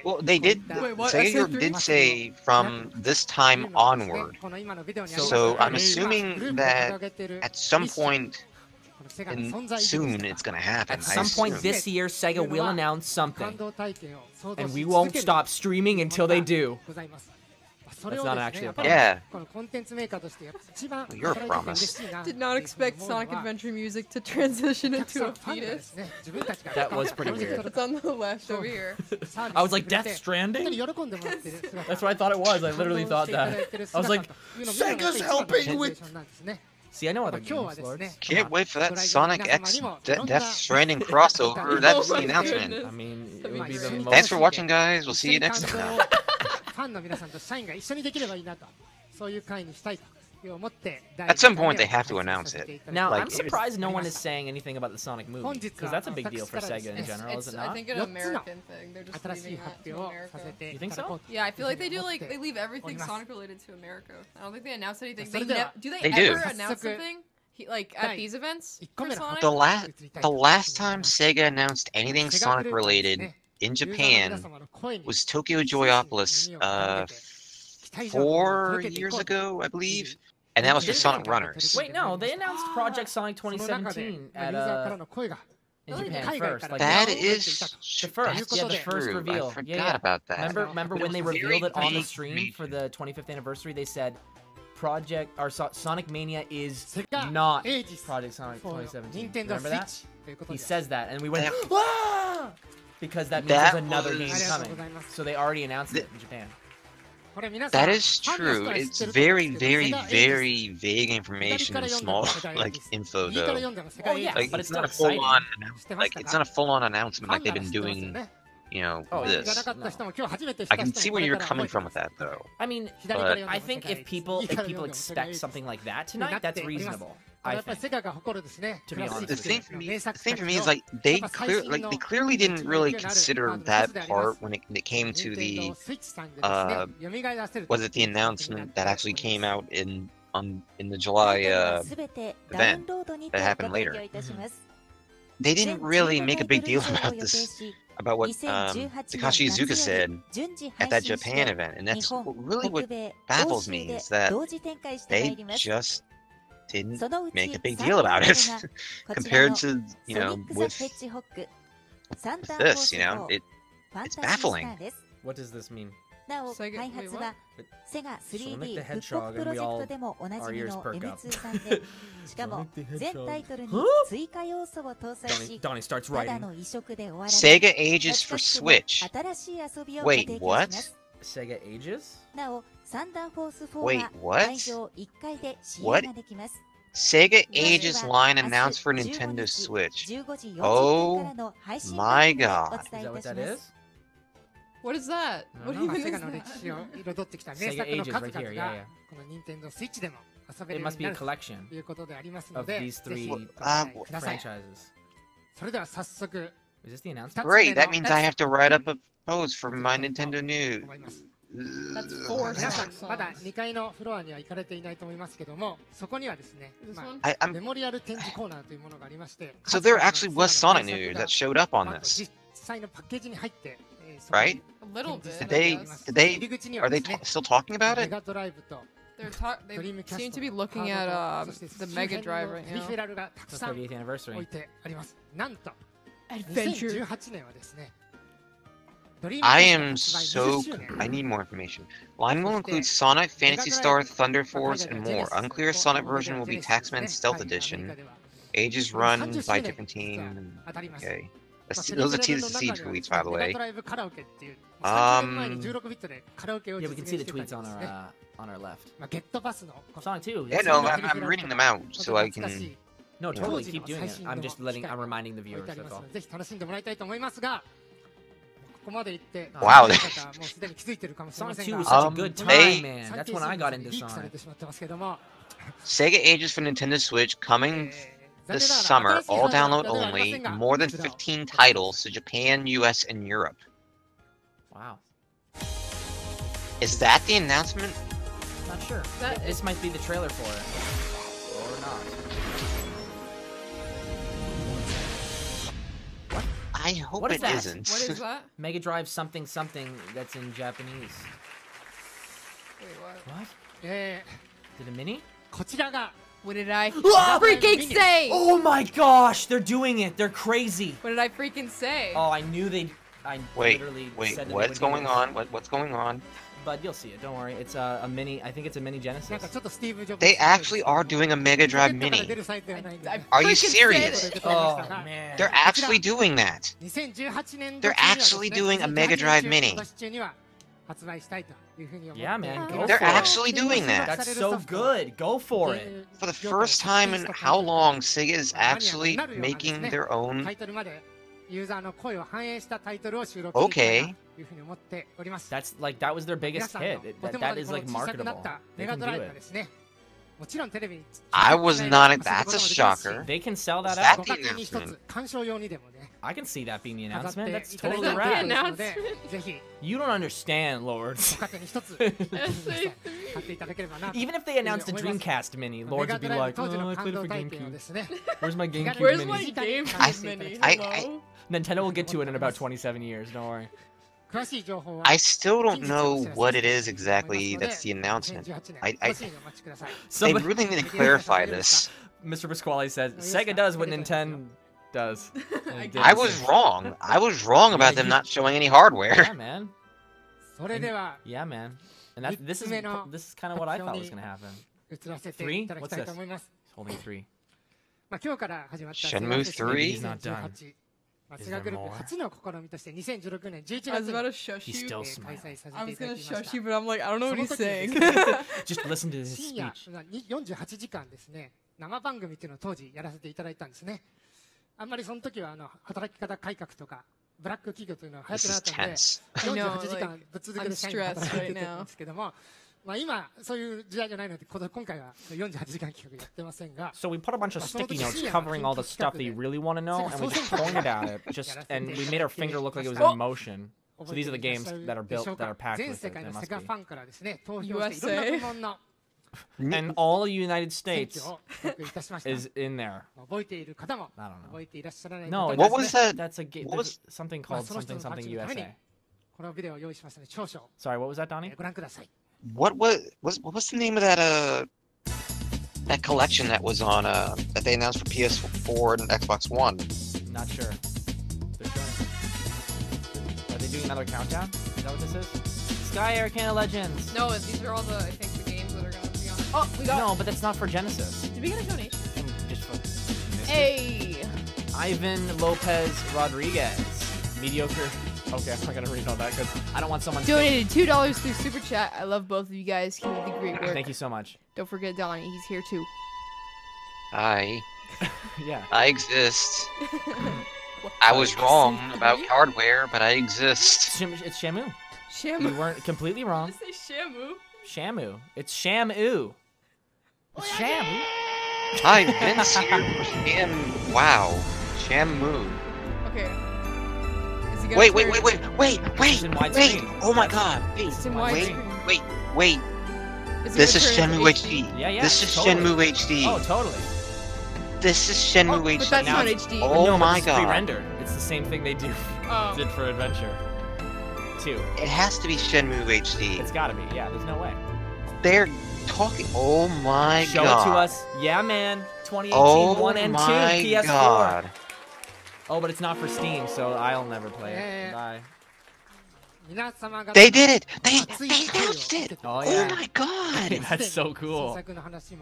Well, they did. Wait, what? Sega SA3? did say from this time onward. So I'm assuming that at some point soon it's gonna happen. At some point this year, Sega will announce something, and we won't stop streaming until they do. That's not actually a promise. Yeah. You're a promise. Did not expect Sonic Adventure music to transition into a fetus. That was pretty weird. It's on the left over here. I was like, Death Stranding? That's what I thought it was. I literally thought that. I was like, Sega's helping with... See, I know other games, Lord. Can't wait for that Sonic X Death Stranding crossover. That's the Oh my announcement. goodness. I mean, it That'd would be be the great. most... Thanks for watching, guys. We'll see you next time. At some point, they have to announce it. Now, Like, I'm surprised no one is saying anything about the Sonic movie, because that's a big deal for Sega in general, is it I not? think an American thing. They're just leaving that to America. You think so? Yeah, I feel like they do. Like they leave everything Sonic related to America. I don't think they announce anything. Do they They ever do. announce something? Like at these events for Sonic? The last time Sega announced anything Sonic related in Japan was Tokyo Joyopolis 4 years ago, I believe, and that was for Sonic Runners. Wait, no, they announced Project Sonic 2017 at in Japan first. Like, That no, is the first. Yeah, the first true. reveal. I forgot yeah. about that. Remember But when it they was revealed it very on the vague stream for information. the 25th anniversary? They said Sonic Mania is not Project Sonic 2017. Remember that? He says that, and we went, "Ah!" Because that means That there's another game was- coming. So they already announced it in Japan. That is true. It's very, very, very vague information and small, like, info, though. Oh yeah, Like, but it's it's not still a full-on, exciting. like, it's not a full-on announcement like they've been doing, you know, Oh, yeah. this. No. I can see where you're coming from with that, though. I mean, But- I think if people expect something like that tonight, that's reasonable. I think. To be honest The with thing you. for me is like they clearly didn't really consider that part when it came to the was it the announcement that actually came out in the July event that happened later. They didn't really make a big deal about this, about what Takashi Iizuka said at that Japan event, and that's what baffles me is that they just didn't make a big deal about it compared to, you know, with this, you know, it's baffling. What does this mean? Sega- wait, what? Sonic the Hedgehog, and we all, our ears perk up. Sonic the Hedgehog. Donnie starts writing. Sega Ages for Switch. Wait, what? Sega Ages? Wait, what? What? Sega Ages line announced for Nintendo Switch. Oh my god. Is that what that is? What is that? What even is that? Sega Ages right here, yeah. It must be a collection of these three franchises. Is this the announcement? Great, that means I have to write up a post for my Nintendo News. That's 4 songs. まだ2階のフロアには行かれていないと思いますけども、そこにはですね、 This one? メモリアル展示コーナーというものがありまして、 So there actually was Sonic News that showed up on this, 実際のパッケージに入って、 right? A little bit. Did I they? guess. Did they? Are they still talking about メ it? ガドライブと They seem to be looking at the Mega Drive right リフェ now. ラルがたく That's さん 30th 置い anniversary. てあります。なんと Adventure. 2018年はですね、 I am so. I need more information. Line will include Sonic, Phantasy Star, Thunder Force, and more. Unclear Sonic version will be Taxman Stealth Edition. Ages run by different team. Okay. Those are T's and C tweets, by the way. Yeah, we can see the tweets on our left. Sonic 2. Yeah, no, I'm reading them out so I can. No, totally. Keep doing it. I'm reminding the viewers. That's all. ぜひ楽しんでもらいたいと思いますが、ここまで行って、 Wow. もうすでに気づいてるかもしれま Sonic せん 2 was が、 such a good time, they- man. That's when I got into リークされ Sonic. てしまってますけども、 Sega Ages for Nintendo Switch coming this summer, all download only, more than 15 titles to Japan, US, and Europe. Wow. Is that the announcement? Not sure. That This might be the trailer for it. Or not. I hope What is it that? isn't. What is that? Mega Drive something something that's in Japanese. Wait, what? What? え Did a mini? こちらが What did I Ah! freaking say? Oh my gosh, they're doing it. They're crazy. What did I freaking say? Oh, I knew they'd... I Wait, literally wait, said that they what's would do going this. on? What's going on? But you'll see it. Don't worry. It's a mini... I think it's a mini なん Genesis. かちょっとスティーブ・ジョブズ They actually are doing a Mega Drive ポケットから Mini. 出るサイトではないんで I Are you freaking serious? said it. Oh, man. They're actually doing that. 2018年 They're actually doing a Mega Drive Mini. 今年中には発売したいというふうに思って Yeah, man. Go They're for it. actually doing that. That's so good. Go for it. For the first time in how long, Sega is actually making their タ own. イトルまでユーザーの声を反映したタイトルを収録していきたいなというふうに思っております That's like that was their 皆 biggest さんの hit. お手 That 元に is この like 小さくな marketable. った They メガ can ドライ do ブが it. ですねもちろんテレビに I was not. That's a shocker. They can sell that That out. ご家庭に一つ鑑賞用にでもね I can see that being the 飾っ announcement. て That's いただき totally たいと rad. 思いますのでぜひ You don't understand, lords. ご家庭に一つ買っていただければなと Even if they announced a Dreamcast mini, メ lords ガ would ド be ライブ like, 当時 oh, の I 感 played it 動 for 体験を GameCube. ですね Where's my GameCube Where's mini? my game I- mini? I- Hello? Nintendo will get to it in about 27 years. Don't worry. 詳しい情報は I still don't know what it is exactly that's the announcement. 2018 I- 年楽しみにお待ちください They Somebody, really need to clarify this. Mr. Pasquale says, Sega does what Nintendo does. I was wrong. I was wrong about them not showing any hardware. Yeah, man. それでは Yeah, man. And this is kind of what I thought was gonna happen. 移らせていただきたいと思います。 He's holding 3. まあ今日から始まった Shenmue 3? 2018セガグループ初の試みとして2016年11月に I was about to shush you. 開催させ I てい was ただ gonna きまし shush た。 you, but I'm like, I don't know what he's saying. Just listen to his 深夜 speech. 48時間ですね、生番組っていうのを当時やらせていただいたんですね。あんまりその時は働き方改革とかブラック企業というのは流行ってなかったので、48時間ぶっ続けで社員が働いてたんですけども、まあ今そういう時代じゃないので、今回は48時間企画やってませんが。 So we put a bunch of sticky notes covering all the stuff that you really want to know, and we just pointed at it, and we made our finger look like it was in motion. So these are the games that are built, that are packed with it. They must be. USA. And all United States is in there. I don't know. No, What was that? That's a game. Something called something USA. Sorry, what was that, Donnie? What was the name of that collection that was on that they announced for PS4 and Xbox One? Not sure. Are they doing another countdown? Is that what this is? Sky Arcana Legends. No, these are all the, I think, the games that are gonna be on. Oh, we got. No, but that's not for Genesis. Did we get a donation? Just for. Hey. Ivan Lopez Rodriguez. Mediocre. Okay, I'm not gonna read all that because I don't want someone donated $2 through Super Chat. I love both of you guys. Keep up the great work. Thank you so much. Don't forget Donnie. He's here too. Hi. Yeah. I exist. I was wrong about hardware, but I exist. It's Shenmue. Shenmue. You weren't completely wrong. Did you say Shenmue? Shenmue. It's Shenmue. It's Shenmue. Hi, Vince here. Wow. Shenmue. Okay. Wait. It's in widescreen. Oh my god. It's in widescreen. Wait. This is Shenmue HD. Yeah. This is totally. Shenmue HD. Oh, totally. This is Shenmue HD. But that's not HD. Oh no, my it's god. pre-rendered. It's the same thing they did for Adventure 2. It has to be Shenmue HD. It's gotta be. Yeah, there's no way. They're talking. Oh my Show god. it to us. Yeah, man. 2018 oh 1 and 2 my PS4. God. Oh, but it's not for Steam, so I'll never play it. Bye. They did it! They announced it! Oh, yeah. Oh my god! That's so cool.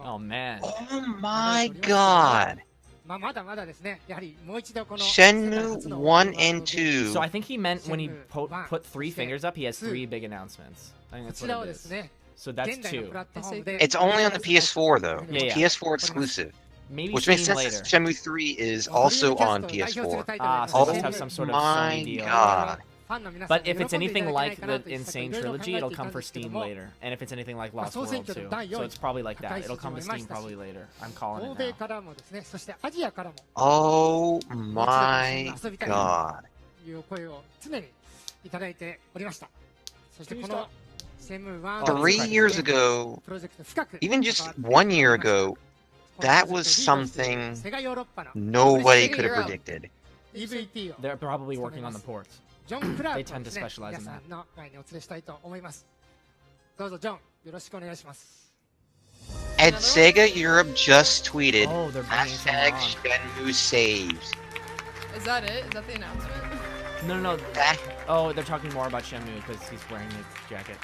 Oh man. Oh my god! Shenmue 1 and 2. So I think he meant when he put 3 fingers up, he has 3 big announcements. I think that's what it is. So that's 2. It's only on the PS4 though. Yeah. PS4 exclusive. Maybe Which makes sense later. since Shenmue 3 is also on PS4. So they must have some sort of Sony deal. God. But if it's anything like the Insane Trilogy, it'll come for Steam later. And if it's anything like Lost World 2. So it's probably like that. It'll come to Steam probably later. I'm calling it now. Oh my god. 3 years ago, even just 1 year ago, that was something nobody could have predicted. They're probably working on the ports. They tend to specialize in that. And SEGA Europe just tweeted, Oh, they're bringing hashtag someone Shenmue saves. Is that it? Is that the announcement? No. That, Oh, they're talking more about Shenmue because he's wearing the jacket.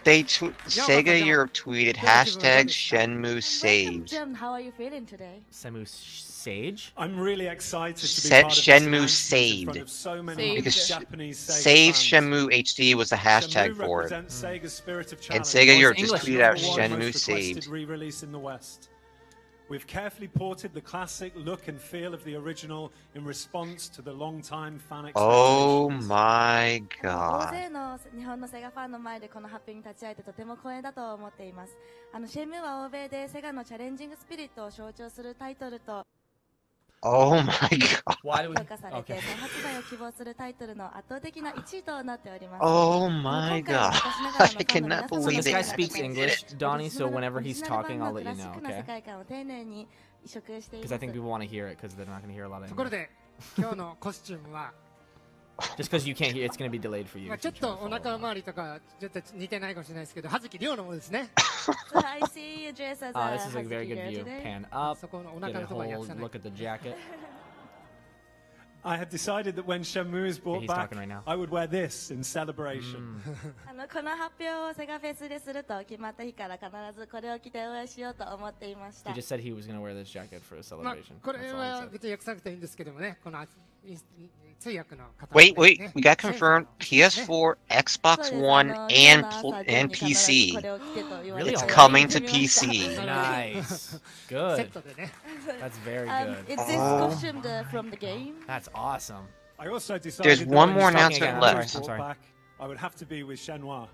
SEGA Europe tweeted, hashtag Shenmue saves. Jim, how are you feeling today? Shenmue Sage? I'm really excited to be part of this Shenmue announcement in front saved. of so many Because Japanese Sega Save fans. Shenmue HD was the hashtag Shenmue for it. represents Sega's spirit of And challenge. SEGA Europe just English. tweeted out Number one Shenmue most requested saved. re-release in the West. We've carefully ported the classic look and feel of the original in response to the long-time fan expectations. Oh my 大 god. 勢の日本のセガファンの前でこの発表に立ち会えてとても光栄だと思っています。シェンムーは欧米でセガのチャレンジングスピリットを象徴するタイトルと Oh my god. Why do we... 評価されて Okay. 再発売を希望するタイトルの圧倒的な1位となっております。 Oh my god. I cannot So believe this guy it. speaks English, Donnie, so whenever he's オリジナル talking, 版 I'll の let ク you ラシ know, ックな世 okay? 界観を丁寧に移植していま Because す。 I think people want to hear it because they're not going to hear a lot of ところ English. で今日のコスチュームは Just because you can't hear, it's gonna be delayed for you. まあちょっとお腹周りとかちょっと似てないかもしれないですけど、葉月亮のものですね。So I see you dress as a This is a very good Hazuki view. girl today. Pan up, そこのお get 腹 a のところに whole 訳さない。 look at the jacket. I had decided that when Shenmue is brought He's back, talking right now. I would wear this in celebration. この発表をセガフェスですると決まった日から必ずこれを着て応援しようと思っていまし He た。 just said he was gonna wear this jacket for a まあ celebration. これ That's all he は said. 別に訳さなくていいんですけどもね、この通訳の方、 Wait, wait, we got confirmed. PS4, Xbox One, and PC. Really? It's Already? coming to PC. Nice. セ Good. ットでね。 That's very Is good. this costumed from the game? That's awesome. I also There's decided that one when more Shenmue announcement is left. I'm brought sorry. back, I would have to be with Shenmue.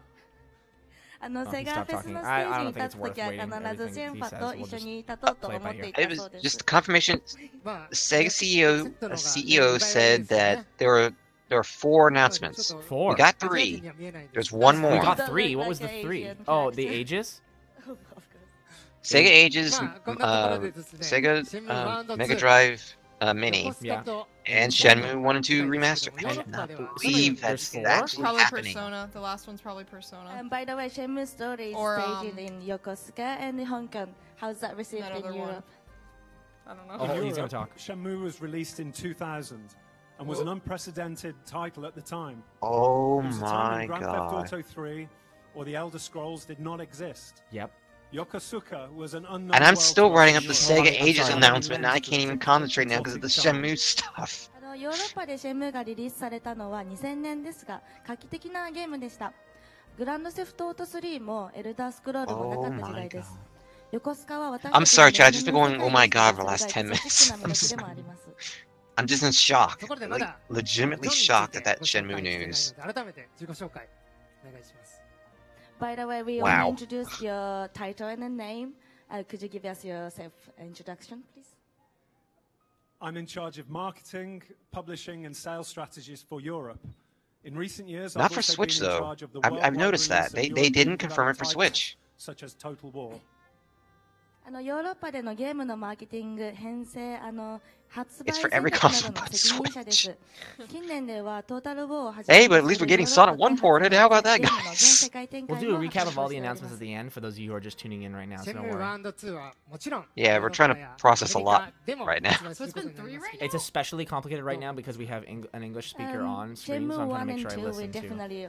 セガフェスのステ I ー don't ジに think 立 it's つときは worth waiting. 必ず Everything シェン he ファ says, と we'll 一緒 just に立とうと思ってい It た was そうです。 just confirmation. まあ Sega CEO said that there are 4 announcements. Four. We got アジア人 3. には見えないんです There's one We more. got 3. What was the 3? Oh, the ages? Sega Ages, まあこんなところでですね、 Sega Mega Drive Mini, 横須賀と and Shenmue 1 and 2 Remaster. I ヨーロッ cannot パでは believe There's that's four? actually Probably happening. Persona. The last one's probably Persona. By the way, Shenmue story is Or, staged in Yokosuka and Hong Kong. How's that received That in other one. Europe? I don't know. Oh, In he's gonna Europe, talk. Shenmue was released in 2000 and was an unprecedented title at the time. Oh It was a time my when Grand Theft god. Auto 3 or the Elder Scrolls did not exist. Yep. Yokosuka was an unknown And I'm world still to writing us up in the Europe. Sega Ages sorry. announcement, and I can't even concentrate now because of the Shenmue stuff. ヨーロッパでシェンムーがリリースされたのは2000年ですが、画期的なゲームでした。グランドセフトオート3もエルダースクロールもなかった時代です。横須賀は私 I'm たち sorry, の Chad. I've just been going, oh my 世 god, 界 for the last 10 エ minutes. キゾチックな魅力でもあります。 I'm just in shock. ところでま Like, だ legitimately ジョンにつ shocked い at て that ご紹 Shenmue 介してない news. ので改めて自己紹介お願いします。 By the way, we Wow. only introduced your title and a name. Could you give us your self-introduction, please? I'm in charge of marketing, publishing, and sales strategies for Europe. In recent years, Not I've for also Switch, been in though. charge of the I've worldwide noticed that. release of They European didn't confirm it for developed Switch. titles, such as Total War. ヨーロッパでのゲームのマーケティング、編成、発売 It's 戦 for every 略 console などの but 責任者で Switch. す。近年ではトータルウォーをはじ Hey, め but at least we're getting Sonic 1 ported. How about that, ゲームの全 guys? 世界展 We'll 開 do a も recap of 発 all 表 the しております announcements at the end for those of you who are just tuning in right now, シ so ェ don't ンムー worry. 1&2 はもちろん Yeah, we're trying to process a lot right now. So it's been 3 right It's especially complicated right now because we have an English speaker on screen, Shenmue so I'm trying to 1 make and sure I 2 will listen to. definitely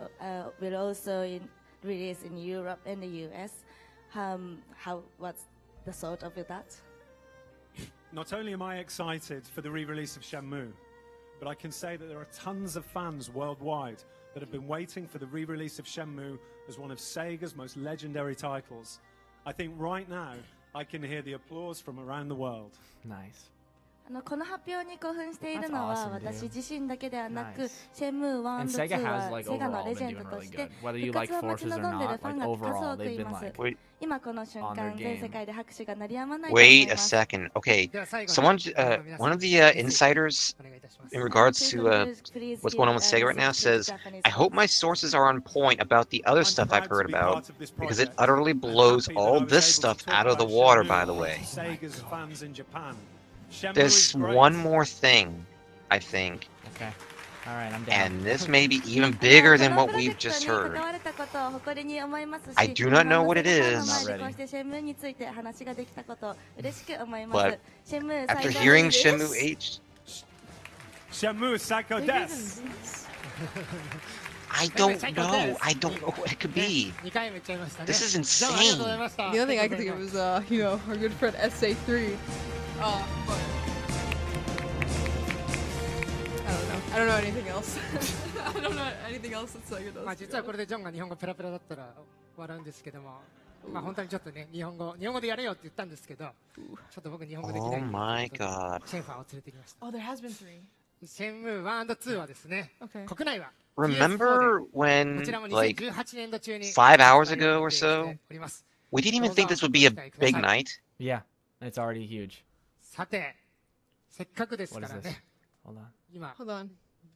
will also release in Europe and the US. What's the thought of that? Not only am I excited for the re-release of Shenmue, but I can say that there are tons of fans worldwide that have been waiting for the re-release of Shenmue as one of Sega's most legendary titles. I think right now I can hear the applause from around the world. Nice. この発表に興奮しているの That's は awesome, 私 dude. 自身だけではなく、 Nice. シェンムー And 1 と Sega 2 has は like セガの overall レジ been ェン doing ドと really して good. Whether you 復 like 活を待ち Forces or 望んでいる not, ファ like ンが数 overall 多く they've い been ます。 like 今この瞬 on 間 their 全 game. 世界で拍手が鳴りやまないと思い Wait ま a す。 second. Okay, では最後に someone, 皆さん one of the insiders お願いいたします in regards to what's going on with Sega right now says, I hope my sources are on point about the other stuff I've heard about, because it utterly blows all this stuff out of the water, by the way. Sega's fans in Japan. Shenmue There's is great. one more thing, I think, Okay. All right, I'm down. and this may be even bigger than what we've just heard. I do not know what it is, but after hearing Shenmue 8, Shenmue Psycho Death. I don't know. I don't know what it could be. 2回も言っちゃいましたね This is じゃあありがとうござい insane. ました The other thing I could think of is, our good friend SA3. But I don't know anything else. I don't know anything else that Sega does. まあ実はこれでジョンが日本語ペラペラだったら笑うんですけども、まあ本当にちょっとね日本語でやれよって言ったんですけど、ちょっと僕日本語できない Oh んで my god. シェンファーを連れてきました。 Oh, there has been 3. シェンムー 1&2 はですね、 Okay. 国内は Remember こ when, ちらも like, 2018年度中に 5 hours ago or so, おります。 we didn't even think this would be a big night? Yeah, it's already huge. さて、せっかくですか What ら is this? ね、 Hold on. 今 Hold on.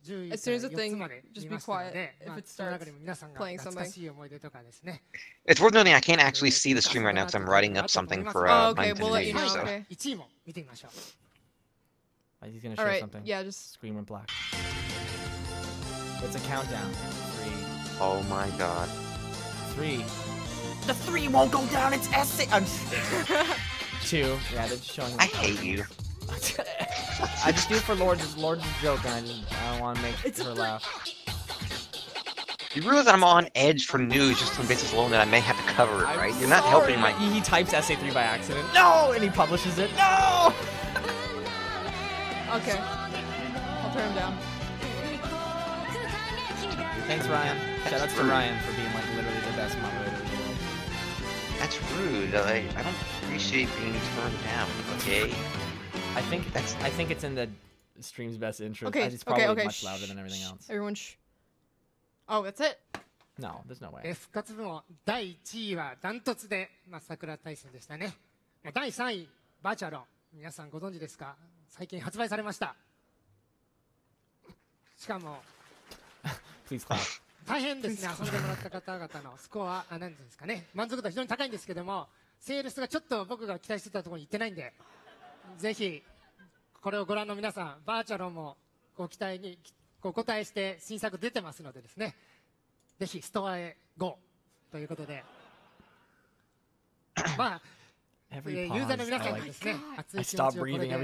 10位 As か soon as ら the 4 つ thing, まで just 見 be ましたの quiet で、 if まあ it その starts 中でも皆さんが playing 懐 something. かしい思い出とかですね。 It's worth noting I can't actually see the stream right now because I'm writing up something for Oh, okay, Mountain we'll let you News, know. so. Okay. 1位も見てみましょう。 He's gonna show All right. something. Yeah, just Screen went black. It's a countdown. 3. Oh my god. 3. The 3 won't go down. It's S. I'm 2. Yeah, they're just showing. I hate you. I just do it for Lord's joke, and I don't want to make her laugh. You realize that I'm on edge for news just on basis alone that I may have to cover it, right? You're not helping my... He types SA3 by accident. No! And he publishes it. No! Okay. I'll turn him down. Thanks, Ryan. Shoutouts to Ryan for being like literally the best moderator in the world. That's rude. I don't appreciate being turned down, okay? I think it's in the stream's best interest. Okay, It's probably okay. much louder than everything else. Everyone Oh, that's it? No, there's no way. 復活部門第1位はダントツで、桜大戦でしたね。第3位、バーチャロン。皆さんご存知ですか？最近発売されました。しかも、Please clap. 大変ですね、遊んでもらった方々のスコア、なんていうんですかね、満足度は非常に高いんですけども、セールスがちょっと僕が期待してたところに行ってないんで、ぜひ、これをご覧の皆さん、バーチャロンもご期待にお答えして新作出てますのでですね、ぜひストアへ GO ということで、まあ、ユーザーの皆さんにですね、熱い気持ちをこれで I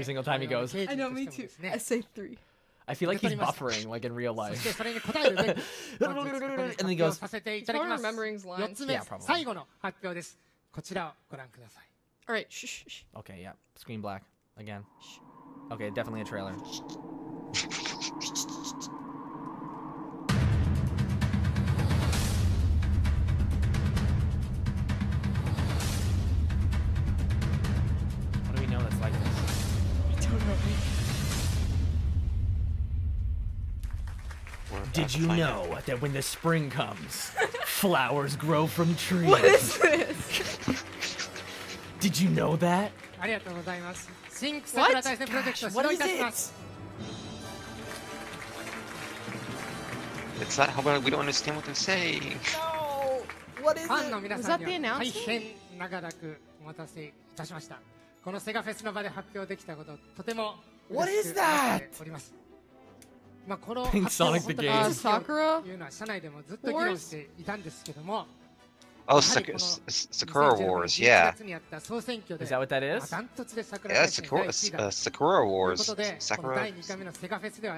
know, me too. SA3. I feel like he's buffering, like in real life. そしてそれに答えるべく、本日ここに発表させていただきます。 4つ目、最後の発表です。こちらをご覧ください。Alright, shh. Okay, yeah. Screen black. Again. Okay, definitely a trailer. What do we know that's like this? I don't know. Did you know that when the spring comes, flowers grow from trees? What is this? Did you know that? ありがとうございます。新桜大戦プロジェクト始動いたします。 It's not how about we don't understand what they're saying. No! What is ファンの it? 皆さんには大変長らくお待たせいたしました。このセガフェスの場で発表できたこと、とても嬉しく思っております。まあこの発表を本当にSakura というのは社内でもずっと議論していたんですけども。 Oh, Sakura Wars, yeah. Is that what that is? Yeah, Sakura Wars. Sakura.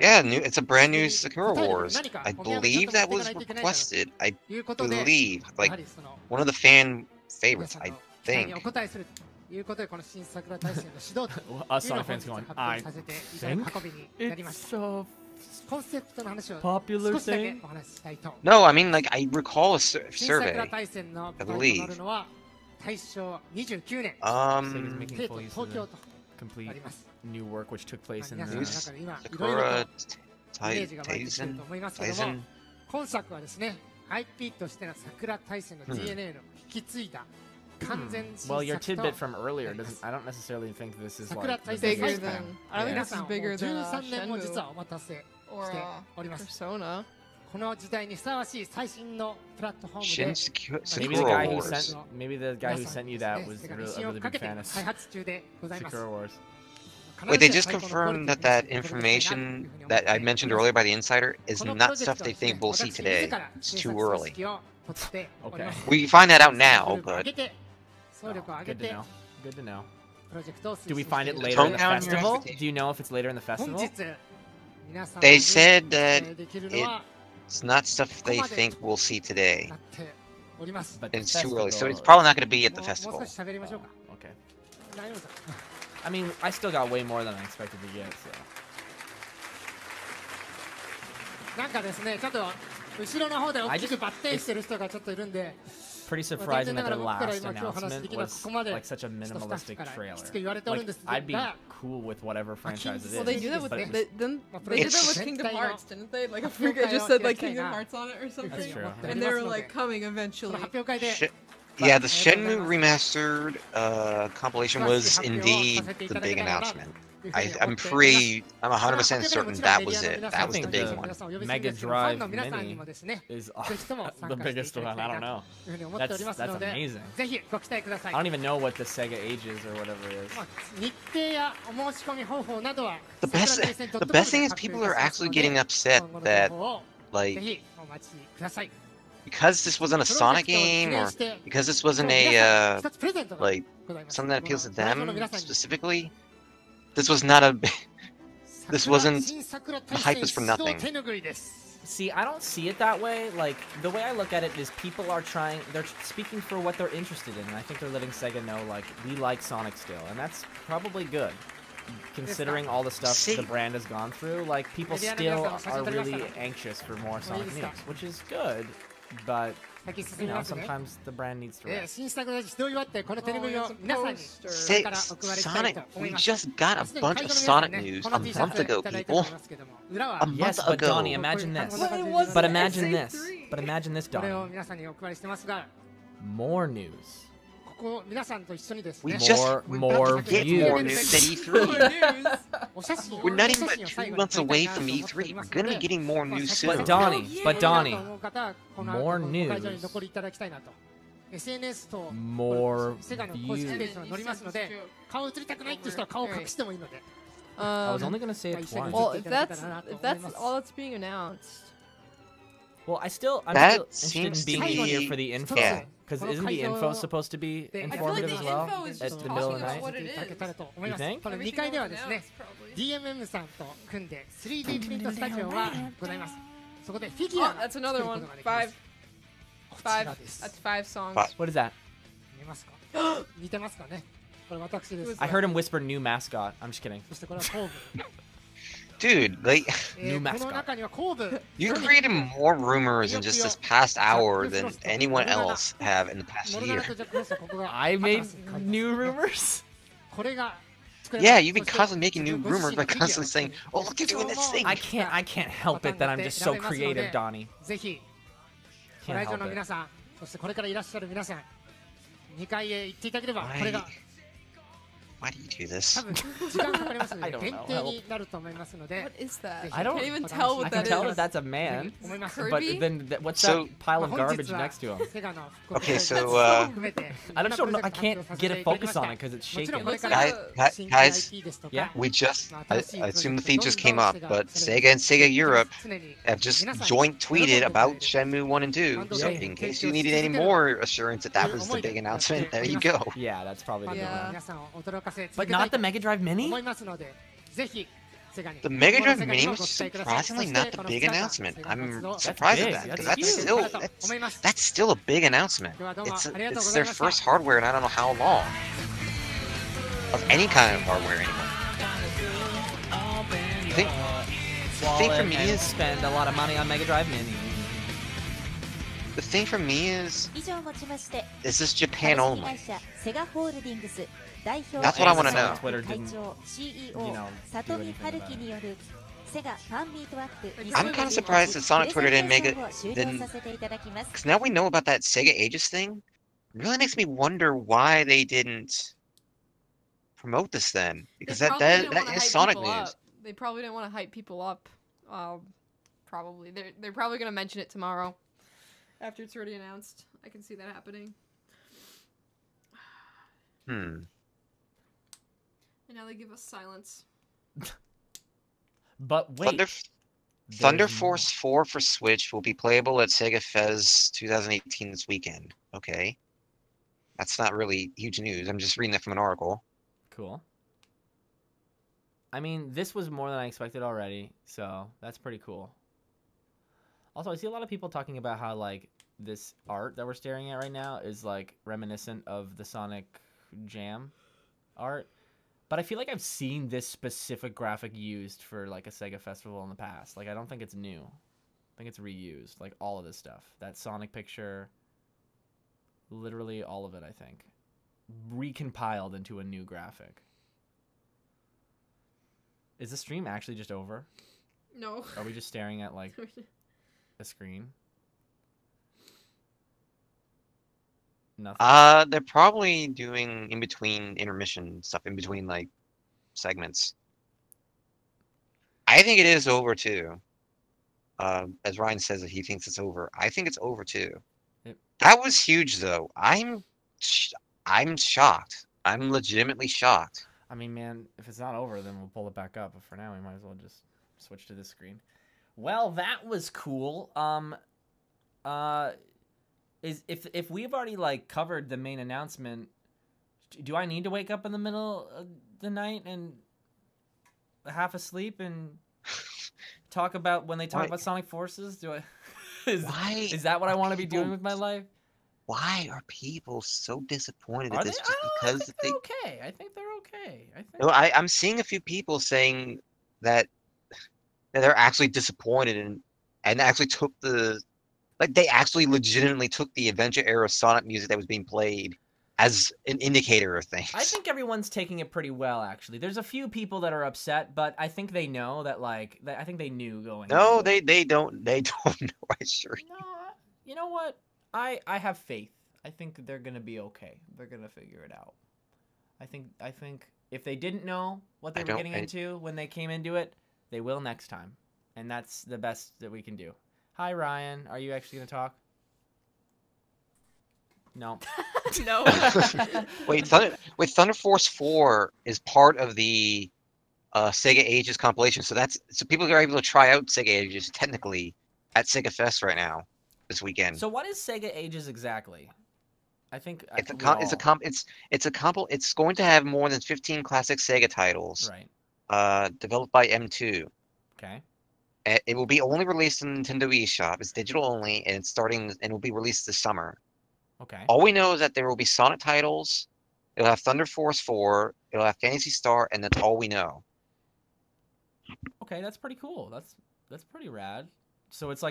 Yeah, it's a brand new Sakura Wars. I believe that was requested. I believe, like, one of the fan favorites, I think. Us Sonic fans going, I think it's a popular thing? No, I mean, like, I recall a survey, I believe. Sega's making full use of the complete new work which took place in the... Sakura Taisen? 今作はですね、IP としての桜大戦の DNA の引き継いだ完全新作と Well, your tidbit from earlier doesn't. I don't necessarily think this is like bigger than. I don't think this is bigger than 13年も実はお Shenmue 待たせして or おります。 Persona. この時代にふさわしい最新のプラットフォーム Shin で Sakura Wars. Maybe the guy who sent you that was a 歴 really 史を big かけて fan of 開発中でございます。 Sakura Wars. Wait, they just confirmed that that information that I mentioned earlier by the insider is not stuff they think we'll see today. It's too early. Okay. We find that out now, but Good to know. Good to know. プロジェクトを推進 Do we find it してい later in the Tone down your festival? expectations. Do you know if it's later in the 本 festival? 日皆さん They said that できるのは it's not stuff they think we'll see today. なっております。 But And the it's too early, so it's festival- probably not going to be at the もう festival. 少し喋りましょうか。 Okay. 大丈夫ですか。 I mean, I still got way more than I expected to get, so. なんかですね、ちょっと後ろの方で大きくバッテンしてる人がちょっといるんで。 Pretty surprising that their last announcement was like such a minimalistic trailer. Like, I'd be cool with whatever franchise it is. Well, they do that with but they did that with Kingdom Hearts, didn't they? Like I forget, just said like Kingdom Hearts on it or something. That's true. And they were like coming eventually. 発表会で Yeah, the Shenmue remastered compilation was indeed the big announcement. I'm 100% certain that was it. That was the big one. Mega Drive Mini is the biggest one. I don't know. That's amazing. ぜひご期待ください。 I don't even know what the Sega Ages or whatever it is. 日程やお申し込み方法などは The best thing is people are actually getting upset that like, because this wasn't a Sonic game, or because this wasn't a like something that appeals to them specifically, this was not a. This wasn't. The hype is for nothing. See, I don't see it that way. Like, the way I look at it is people are trying, they're speaking for what they're interested in, and I think they're letting Sega know, like, we like Sonic still, and that's probably good. Considering all the stuff the brand has gone through, like, people still are really anxious for more Sonic news, which is good, but, you know, sometimes the brand needs to rest. Sonic, we just got a bunch of Sonic news a month ago, people. A month yes, but ago. Donnie, imagine this. But imagine this. But imagine this, Donnie. More news. We just more get views. more news at E3. We're not even 2 months away from E3. We're gonna be getting more news soon. But Donnie, more news. More views. I was only gonna say it twice. Well, if that's all that's being announced. Well, I'm still That interested in seems being to be- here for the info. yeah. Because isn't the info supposed to be I feel like informative the as well? info is At just the middle of the talking about night? what it is. You think? この2 Everything 階では else です now ね is probably. DMM さんと組んで 3D プリントスタジオがございます。そこでフィギュ Oh, ア that's another one. 作ることができます Five. こちらです That's 5 songs. Five. What is that? 見えますか似てますかねこれ私です I heard him whisper new mascot. I'm just kidding. そしてこれは後部 Dude, like, こ New の mascot. 中には後部 you created more rumors in just this past hour than anyone else have in the past モルガ year. ナとジャックフロストここが I made 新しい回 new rumors? これが作れます Yeah, you've been そして constantly making new 自分ご自 rumors 身 by のフィギュア constantly saying, "Oh, look, you're doing this thing." I can't help it that I'm just so creative, Donnie. ぜひご Can't 来場 help の皆 it. さんそしてこれからいらっしゃる皆さん2階へ行っていただければ Why- これが Why do you do 多 this? 分時間かかりますの I で don't 限 know. 定になると思いますので What is that? I don't- can't even tell I what can that tell is. that that's a man, 思います Kirby? but then what's So- that pile of 本 garbage 日は next to him? セガの復刻 Okay, プ so, ロジェクトを含めて I just don't know. I いろんなプロジェク can't トを発 get 表 a いただき focus ました on it because it's もちろん shaking. これから Guys, 新 guys, IP ですとか Yeah. we just, まあ I 新しい I プロジェ assume ク the ト feed ど just んどん came up, セガ but それ Sega and Sega Europe 常に have just 皆さんに joint tweeted about 喜んで Shenmue 1 and 2. So in case you needed any more assurance that that was the big announcement, there you go. Yeah, that's probably ファン the の one. 皆さんを驚かせ続 But けた not い the と Mega Drive 思 Mini? いますのでぜひセガに The Mega この Drive セガ Mini にも was ご期待ください surprisingly そ not して the この big 2日間 announcement. セガの I'm 活動を surprised at big. that because That's that's huge. still と思います that's still a big announcement. ではどうも It's ありがとうご it's ざい their ました first hardware in I don't know how long. Of any kind of hardware anymore. The thing for me and is spend a lot of money on Mega Drive Mini. the thing for me is 以上をもちまして this is 株 Japan 式 only. 会社セガホールディングス代表 That's what I wanna know. Twitter 会 didn't, 長 CEO you know, 里 do 見 anything 春 about 樹 it. によるセガファンミートアップ I'm kind of surprised that Sonic Twitter didn't make it. プレゼンテーションを終了 Didn't させていただきます because now we know about that Sega Aegis thing. It really makes me wonder why they didn't promote this then. Because They that probably that, didn't that wanna is hype Sonic people news. up. They probably didn't want to hype people up. Probably. They're probably gonna mention it tomorrow. After it's already announced. I can see that happening. Hmm. And now they give us silence. But wait. Thunder there's Force 4 for Switch will be playable at SEGA Fes 2018 this weekend. Okay. That's not really huge news. I'm just reading that from an article. more. Cool. I mean, this was more than I expected already, so that's pretty cool. Also, I see a lot of people talking about how, like, this art that we're staring at right now is, like, reminiscent of the Sonic Jam art. But I feel like I've seen this specific graphic used for, like, a Sega festival in the past. Like, I don't think it's new. I think it's reused. Like, all of this stuff. That Sonic picture. Literally all of it, I think. Recompiled into a new graphic. Is the stream actually just over? No. Are we just staring at, like, a screen? Nothing. They're probably doing in between intermission stuff, in between like segments. I think it is over too. As Ryan says that he thinks it's over. I think it's over too. Yep. That was huge though. I'm shocked. I'm legitimately shocked. I mean, man, if it's not over, then we'll pull it back up. But for now, we might as well just switch to this screen. Well, that was cool. If we've already like covered the main announcement, do I need to wake up in the middle of the night and half asleep and talk about when they talk about Sonic Forces? Do I? Is that what I want to be doing with my life? Why are people so disappointed Are at this? they? Just because I think they're okay. I think they're okay. No, I'm seeing a few people saying that they're actually disappointed and actually took they actually legitimately took the Adventure era Sonic music that was being played as an indicator of things. I think everyone's taking it pretty well, actually. There's a few people that are upset, but I think they know that, like, I think they knew going. No, they don't know. I sure. No, you know what? I have faith. I think they're gonna be okay. They're gonna figure it out. I think if they didn't know what they were getting into when they came into it, they will next time, and that's the best that we can do. Hi, Ryan. Are you actually gonna talk? No. No. Wait, Thunder Force 4 is part of the Sega Ages compilation, so people are able to try out Sega Ages technically at SEGA Fes right now this weekend. So what is Sega Ages exactly? I think it's going to have more than 15 classic Sega titles. Right. Developed by M2. Okay. It will be only released in Nintendo eShop. It's digital only, and it will be released this summer. Okay. All we know is that there will be Sonic titles. It'll have Thunder Force 4. It'll have Phantasy Star, and that's all we know. Okay, that's pretty cool. That's pretty rad. So it's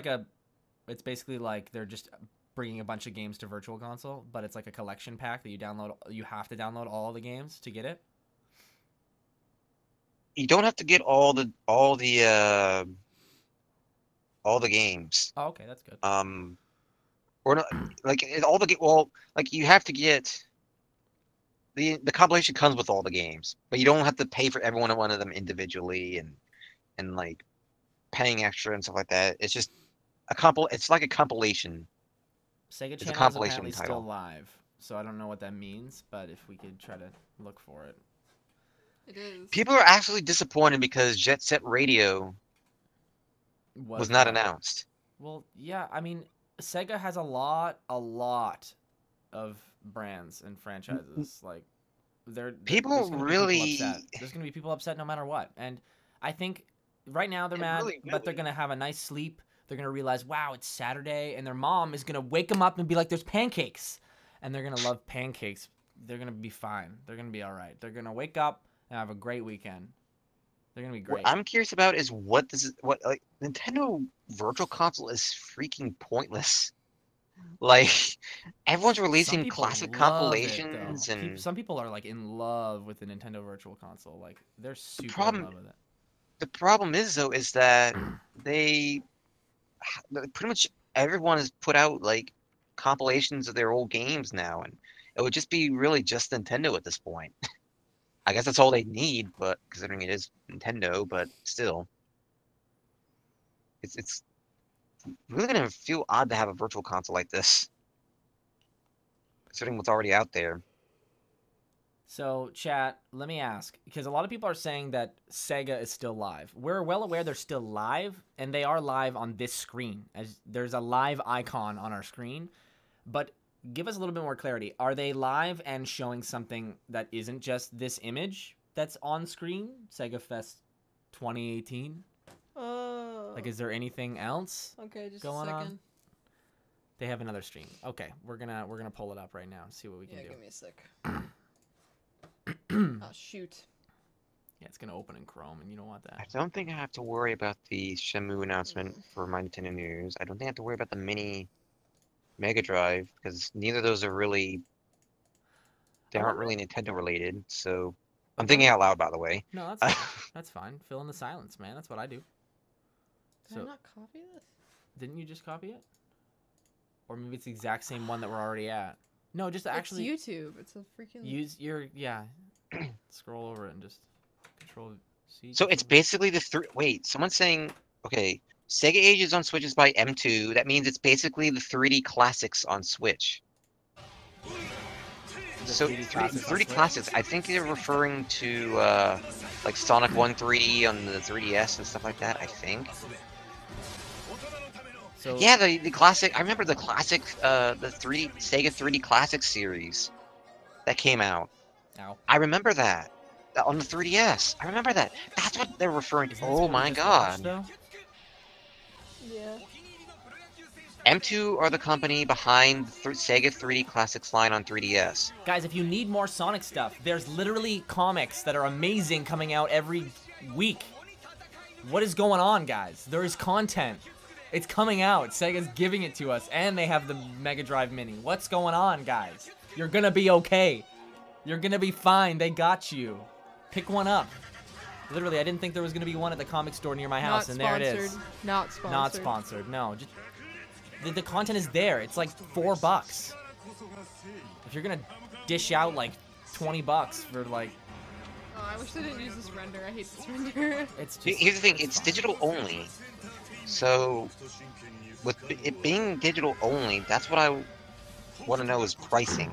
basically like they're just bringing a bunch of games to Virtual Console, but it's like a collection pack that you download. You have to download all the games to get it. You don't have to get all the games. Oh, okay, that's good. Or not, like all the you have to get the compilation comes with all the games, but you don't have to pay for every one of them individually and like paying extra and stuff like that. It's just it's like a compilation. Sega Channel is apparently still live, so I don't know what that means, but if we could try to look for it. It is. People are actually disappointed because Jet Set Radio was not announced. Well, yeah, I mean, Sega has a lot of brands and franchises. Like, there's gonna be people upset no matter what. And I think right now they're mad, but they're gonna have a nice sleep. They're gonna realize, wow, it's Saturday, and their mom is gonna wake them up and be like, "There's pancakes," and they're gonna love pancakes. They're gonna be fine. They're gonna be all right. They're gonna wake up and have a great weekend. They're gonna be great. What I'm curious about is Nintendo Virtual Console is freaking pointless. Like, everyone's releasing classic compilations, and some people are like in love with the Nintendo Virtual Console. Like, they're super in love with it. The problem is though is that pretty much everyone has put out like compilations of their old games now, and it would just be really just Nintendo at this point. I guess that's all they need, but considering it is Nintendo, but still, it's really gonna feel odd to have a Virtual Console like this, considering what's already out there. So, chat, let me ask, because a lot of people are saying that Sega is still live. We're well aware they're still live, and they are live on this screen. As there's a live icon on our screen, but give us a little bit more clarity. Are they live and showing something that isn't just this image that's on screen? SEGA Fest 2018? Like, is there anything else going on? They have another stream. Okay, we're gonna pull it up right now and see what we can do. Yeah, give me a sec. Oh, shoot. Yeah, it's gonna open in Chrome, and you don't want that. I don't think I have to worry about the Shenmue announcement for my Nintendo News. I don't think I have to worry about the Mini Mega Drive, because neither of those are really... They aren't really Nintendo related, so... I'm thinking out loud, by the way. No, that's fine. That's fine. Fill in the silence, man. That's what I do. Did I not copy this? Didn't you just copy it? Or maybe it's the exact same one that we're already at. No, just actually... It's YouTube. It's a freaking... Use your... Yeah. Scroll over it and just... Control-C. So it's basically the three... Wait, someone's saying... Okay, Sega Ages on Switch is by M2. That means it's basically the 3D classics on Switch. So 3D classics, I think they're referring to like Sonic 1 3D on the 3DS and stuff like that, I think. So yeah, the classic. I remember the classic, the Sega 3D Classic series that came out. Ow. I remember that on the 3DS. I remember that. That's what they're referring to. Isn't this Oh what we my just watched, god. though? Yeah. M2 are the company behind the Sega 3D Classics line on 3DS. Guys, if you need more Sonic stuff, there's literally comics that are amazing coming out every week. What is going on, guys? There is content. It's coming out. Sega's giving it to us, and they have the Mega Drive Mini. What's going on, guys? You're gonna be okay. You're gonna be fine. They got you. Pick one up. Literally, I didn't think there was gonna be one at the comic store near my house, and there it is. Not sponsored. Not sponsored. No, just the content is there. It's like $4. If you're gonna dish out like $20 for like, Oh, I wish they didn't use this render. I hate this render. it's just. Here's the thing, it's digital only. So, with it being digital only, that's what I want to know is pricing.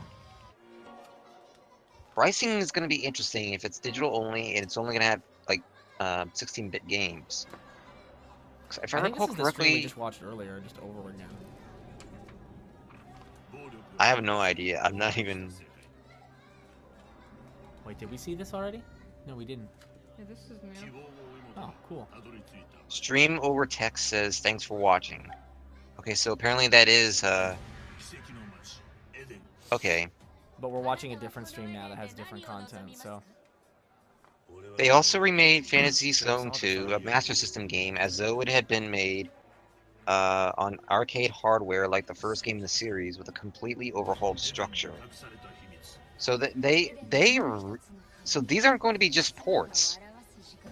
Pricing is going to be interesting if it's digital only and it's only going to have like 16-bit games. If I I think recall this is the stream we correctly, just watched earlier, just over again. I have no idea. I'm not even. Wait, did we see this already? No, we didn't. Yeah, this is new. Oh, cool. Stream over text says thanks for watching. Okay, so apparently that is okay. But we're watching a different stream now that has different content, so. They also remade Fantasy Zone 2, a Master System game, as though it had been made on arcade hardware like the first game in the series, with a completely overhauled structure. So so these aren't going to be just ports.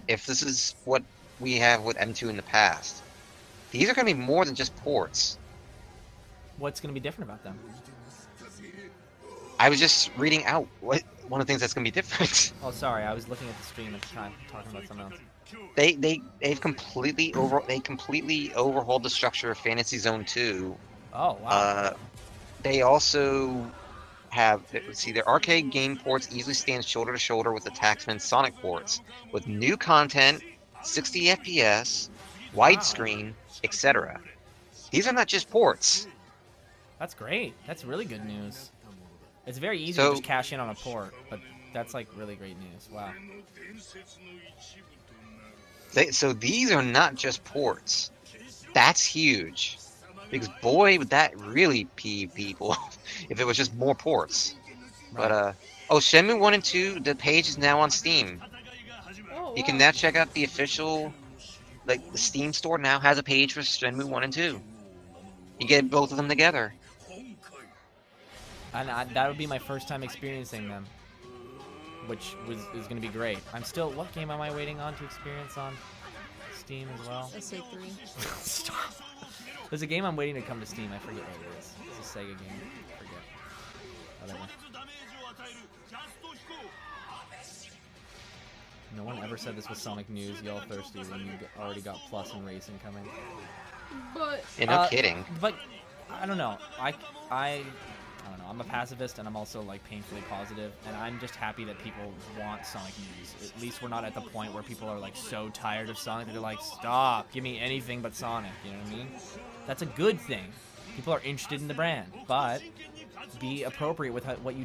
If this is what we have with M2 in the past, these are going to be more than just ports. What's going to be different about them? I was just reading out what one of the things that's going to be different. Oh, sorry, I was looking at the stream at the time, talking about something else. They've completely overhauled the structure of Fantasy Zone 2. Oh, wow. They also have, let's see, their arcade game ports easily stand shoulder to shoulder with the Taxman Sonic ports, with new content, 60 FPS, widescreen, etc. These are not just ports. That's great. That's really good news. It's very easy So- to just cash in on a port, but that's like really great news. Wow. So these are not just ports. That's huge. Because boy, would that really peeve people if it was just more ports. Right. But, oh, Shenmue 1 and 2, the page is now on Steam. Oh, You can wow. now check out the official, like, the Steam store now has a page for Shenmue 1 and 2. You get both of them together. And that would be my first time experiencing them, which is going to be great. I'm still, what game am I waiting on to experience on Steam as well? SA3. Stop. There's a game I'm waiting to come to Steam. I forget what it is. It's a Sega game. I forget. Whatever. No one ever said this was Sonic News. Y'all thirsty when you already got Plus and Racing coming. But Yeah, no kidding. But I don't know. I don't know. I'm a pacifist, and I'm also like painfully positive, and I'm just happy that people want Sonic News. At least we're not at the point where people are like so tired of Sonic that they're like, stop, give me anything but Sonic. You know what I mean? That's a good thing. People are interested in the brand, but be appropriate with what you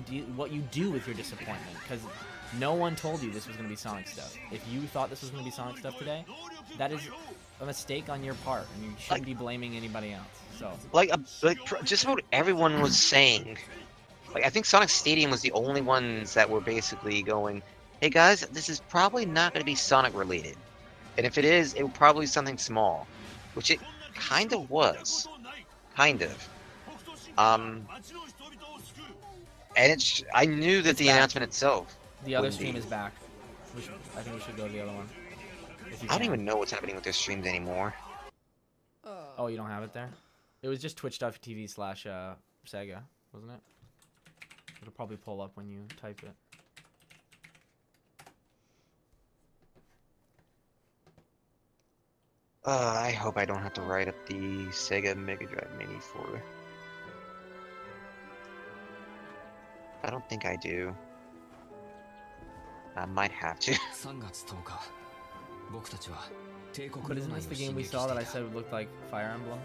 do with your disappointment, because no one told you this was going to be Sonic stuff. If you thought this was going to be Sonic stuff today, that is a mistake on your part, and you shouldn't be blaming anybody else. So, Just about everyone was saying, like, I think Sonic Stadium was the only ones that were basically going, hey guys, this is probably not going to be Sonic related. And if it is, it will probably be something small. Which it kind of was. Kind of. And I knew that the back. announcement itself. the other wouldn't stream be. is back. I think we should go to the other one. If you I don't can. even know what's happening with their streams anymore. Oh, you don't have it there? It was just twitch.tv/Sega, wasn't it? It'll probably pull up when you type it. I hope I don't have to write up the Sega Mega Drive Mini for... I don't think I do. I might have to. But isn't this the game we saw that I said looked like Fire Emblem?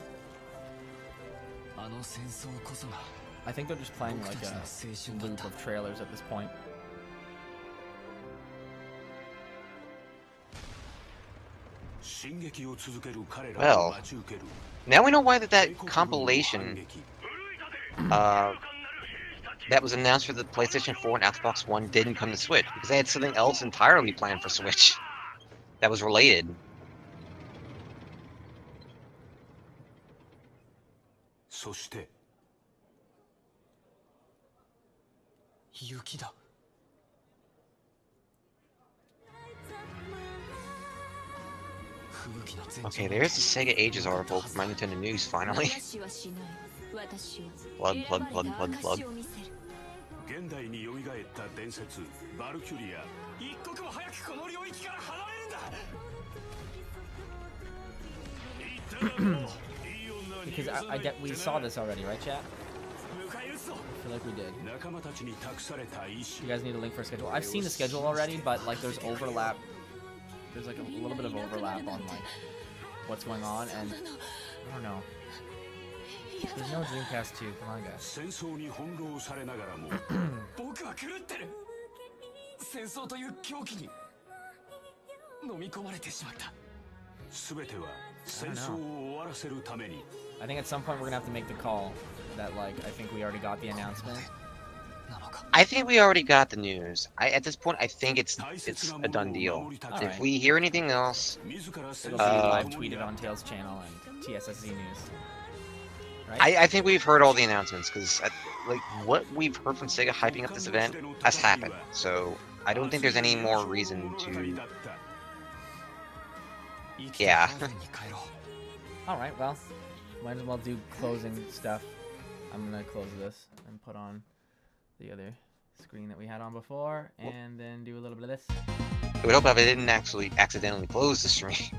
I think they're just playing like a loop of trailers at this point. Well, now we know why that compilation that was announced for the PlayStation 4 and Xbox One didn't come to Switch, because they had something else entirely planned for Switch that was related. Okay, there's the Sega Ages article from My Nintendo News, finally. Plug, plug, plug, plug, plug. Because we saw this already, right, chat? I feel like we did. You guys need a link for a schedule. I've seen the schedule already, but like there's overlap. There's like a little bit of overlap on like what's going on, and I don't know. There's no Dreamcast 2. Come on, guys. I think at some point we're gonna have to make the call that like I think we already got the announcement. I think we already got the news. At this point, I think it's a done deal. All If right. we hear anything else, It'll be live tweeted on Tails channel and TSSZ News. Right? I think we've heard all the announcements, because like what we've heard from Sega hyping up this event has happened. So I don't think there's any more reason to. Yeah. All right. Well, might as well do closing stuff. I'm gonna close this and put on the other screen that we had on before, and then do a little bit of this. I would hope I didn't actually accidentally close the stream.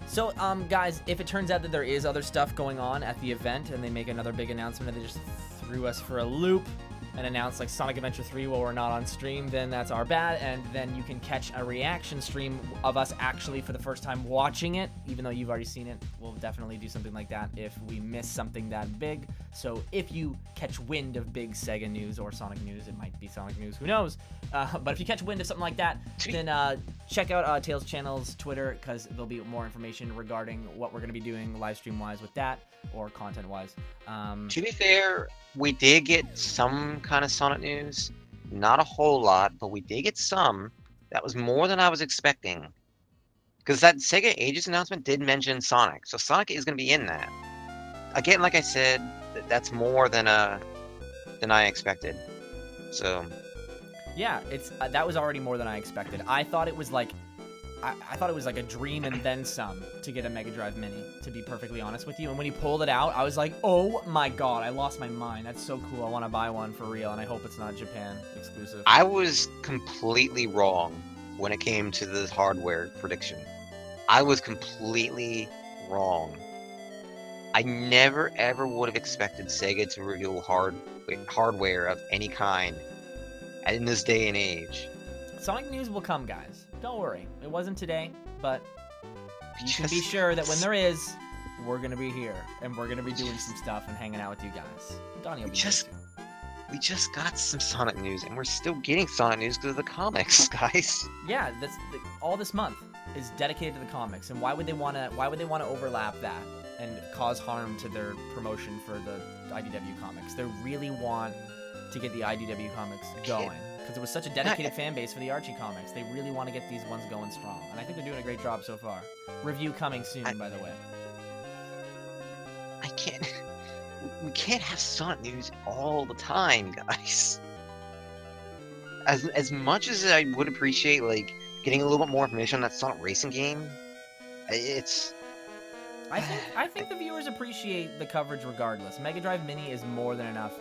So, guys, if it turns out that there is other stuff going on at the event, and they make another big announcement, and they just threw us for a loop and announced like Sonic Adventure 3 while we're not on stream, then that's our bad, and then you can catch a reaction stream of us actually for the first time watching it, even though you've already seen it. We'll definitely do something like that if we miss something that big. So if you catch wind of big Sega news or Sonic news, it might be Sonic news, who knows? But if you catch wind of something like that, then check out Tails Channel's Twitter, because there'll be more information regarding what we're going to be doing live stream wise with that, or content wise. To be fair, we did get some kind of Sonic news. Not a whole lot, but we did get some. That was more than I was expecting. Because that Sega Ages announcement did mention Sonic, so Sonic is going to be in that. Again, like I said, that's more than I expected. So yeah, it's that was already more than I expected. I thought it was like I thought it was like a dream and then some to get a Mega Drive Mini, to be perfectly honest with you. And when he pulled it out, I was like, oh my god, I lost my mind. That's so cool. I want to buy one for real, and I hope it's not Japan exclusive. I was completely wrong when it came to the hardware prediction. I was completely wrong. I never ever would have expected Sega to reveal hardware of any kind in this day and age. Sonic news will come, guys. Don't worry. It wasn't today, but you can be sure that when there is, we're gonna be here, and we're gonna be doing some stuff and hanging out with you guys. Donnie will be here too. We just got some Sonic news, and we're still getting Sonic news because of the comics, guys. Yeah, all this month is dedicated to the comics, and why would they wanna overlap that and cause harm to their promotion for the IDW comics? They really want to get the IDW comics going, because it was such a dedicated fan base for the Archie comics. They really want to get these ones going strong, and I think they're doing a great job so far. Review coming soon, by the way. I can't. We can't have Sonic news all the time, guys. As much as I would appreciate like getting a little bit more information on that Sonic racing game, it's. I think the viewers appreciate the coverage regardless. Mega Drive Mini is more than enough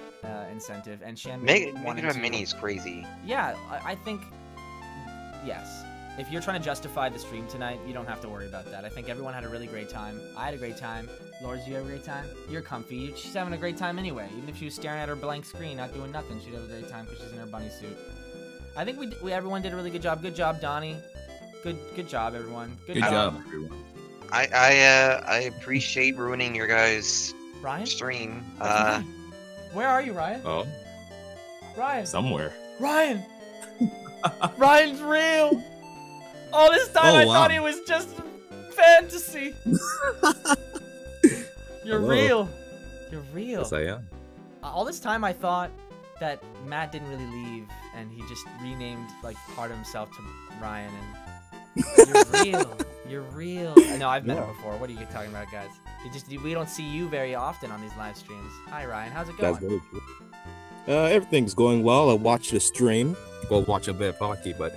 incentive, and Shenmue Mega Drive Mini is crazy. Yeah, I think yes. If you're trying to justify the stream tonight, you don't have to worry about that. I think everyone had a really great time. I had a great time. Lors, you have a great time? You're comfy. She's having a great time anyway. Even if she was staring at her blank screen, not doing nothing, she'd have a great time because she's in her bunny suit. I think everyone did a really good job. Good job, Donnie. Good job, everyone. Good job, everyone. I appreciate ruining your guys' Ryan? stream. Where are you, Ryan? Oh, Ryan. somewhere. Ryan. Ryan's real. All this time I thought he was just fantasy. You're Hello. real. You're real. Yes, I am. All this time I thought that Matt didn't really leave and he just renamed like part of himself to Ryan and you're real. You're real. No, I've met him before. What are you talking about, guys? We don't see you very often on these live streams. Hi Ryan, how's it going? That's very true. Everything's going well. I watched the stream. Well, watch a bit of hockey, but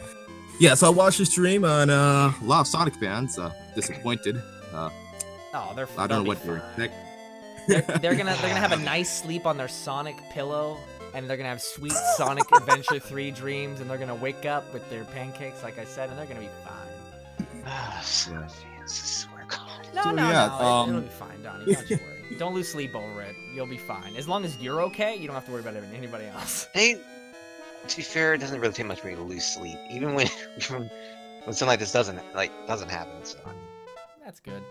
yeah. So I watched the stream and a lot of Sonic fans disappointed. Oh, I don't know what they're expecting. They're gonna have a nice sleep on their Sonic pillow, and they're gonna have sweet Sonic Adventure 3 dreams, and they're gonna wake up with their pancakes, like I said, and they're gonna be fine. Sonic fans, I swear to God. No, So, no, yeah, no, it'll be fine, Donnie. Don't you worry. Don't lose sleep over it. You'll be fine. As long as you're okay, you don't have to worry about anybody else. Hey, to be fair, it doesn't really take much for me to lose sleep, even when something like this doesn't happen. So. That's good.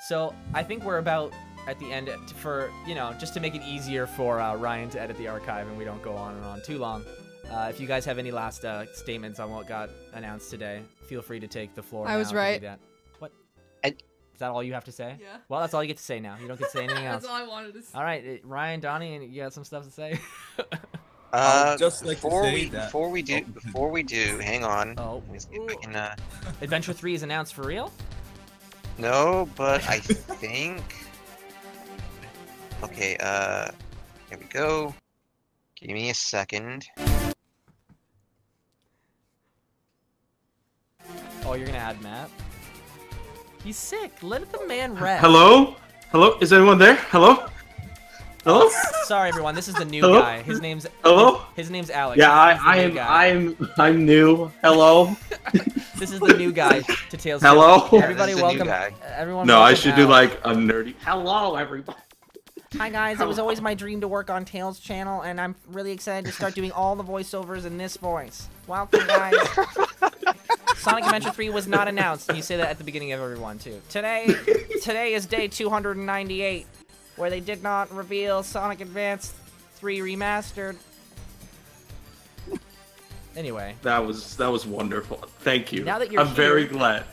So I think we're about at the end for just to make it easier for Ryan to edit the archive and we don't go on and on too long. If you guys have any last statements on what got announced today, feel free to take the floor. I was right. What? Is that all you have to say? Yeah. Well, that's all you get to say now. You don't get to say anything else. That's all I wanted to say. All right, Ryan, Donnie, you got some stuff to say? Just like before we do, hang on. Oh. Let me see if I can, Adventure 3 is announced for real? No, but I think. Okay, here we go. Give me a second. Oh, you're gonna add Matt? He's sick. Let the man rest. Hello? Hello? Is anyone there? Hello? Hello? Sorry, everyone. This is the new Hello? guy. His name's Hello? His name's Alex. Yeah, He's the new guy. I'm new. Hello? This is the new guy to Tales. Hello? Tales. Everybody, this is the new welcome. guy. Everyone. No, I welcome should do Alex. like a nerdy. Hello, everybody. Hi guys, it was always my dream to work on Tales channel, and I'm really excited to start doing all the voiceovers in this voice. Welcome, guys. Sonic Adventure 3 was not announced. You say that at the beginning of every one too. Today is day 298, where they did not reveal Sonic Advance 3 Remastered. Anyway. That was wonderful. Thank you. Now that you're I'm very glad.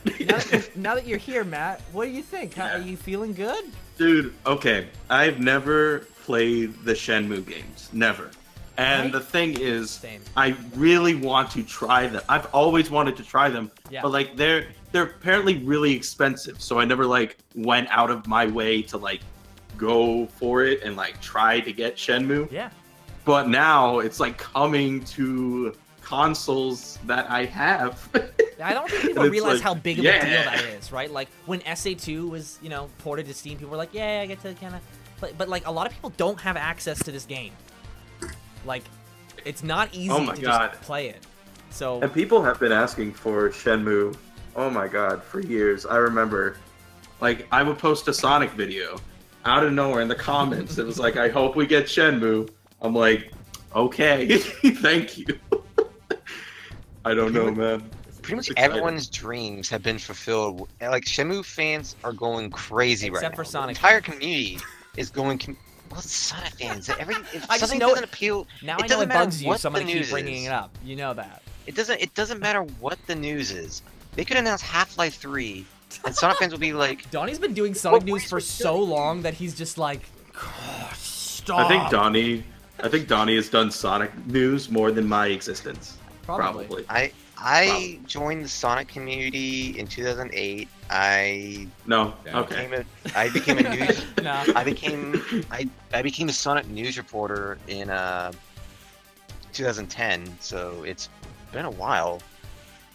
now that you're here, Matt, what do you think? Are you feeling good? Dude, okay. I've never played the Shenmue games. Never. And Right? the thing is, Same. I really want to try them. I've always wanted to try them, Yeah. but like they're apparently really expensive. So I never like went out of my way to like go for it and like try to get Shenmue. Yeah. But now it's like coming to consoles that I have. I don't think people And it's realize like, how big of a deal yeah. that is, right? Like when SA2 was, ported to Steam, people were like, "Yeah, I get to kind of," but like a lot of people don't have access to this game. Like, it's not easy Oh my to God. just play it. So And people have been asking for Shenmue, oh my god, for years. I remember, like, I would post a Sonic video out of nowhere in the comments. It was like, I hope we get Shenmue. I'm like, okay, thank you. I don't know, man. Pretty much It's exciting. everyone's dreams have been fulfilled. Like, Shenmue fans are going crazy Except right for now. Sonic The entire fans. community is going. Well, Sonic fans. If I just something know doesn't appeal, now it I know doesn't it matter bugs you, what so I'm gonna the keep news bringing is. it up. You know that. It doesn't matter what the news is. They could announce Half-Life 3, and Sonic fans will be like, Donnie's been doing Sonic news for so long that he's just like, stop. I think Donnie has done Sonic news more than my existence. Probably. I joined the Sonic community in 2008. I became a news. No. I became a Sonic news reporter in 2010. So it's been a while.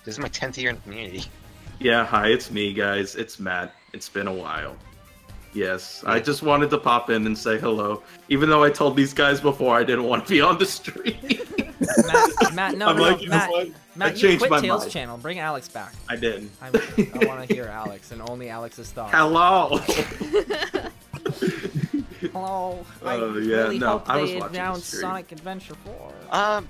This is my 10th year in the community. Yeah, hi, it's me, guys. It's Matt. It's been a while. Yes, I just wanted to pop in and say hello, even though I told these guys before I didn't want to be on the stream. Matt, no, I'm no, like, no, you know Matt, what? Matt, I you changed quit my Tails mind. channel. Bring Alex back. I did. I want to hear Alex and only Alex's thoughts. Hello. Hello. I Yeah, really no, hope I was they watching the announce stream. Sonic Adventure 4.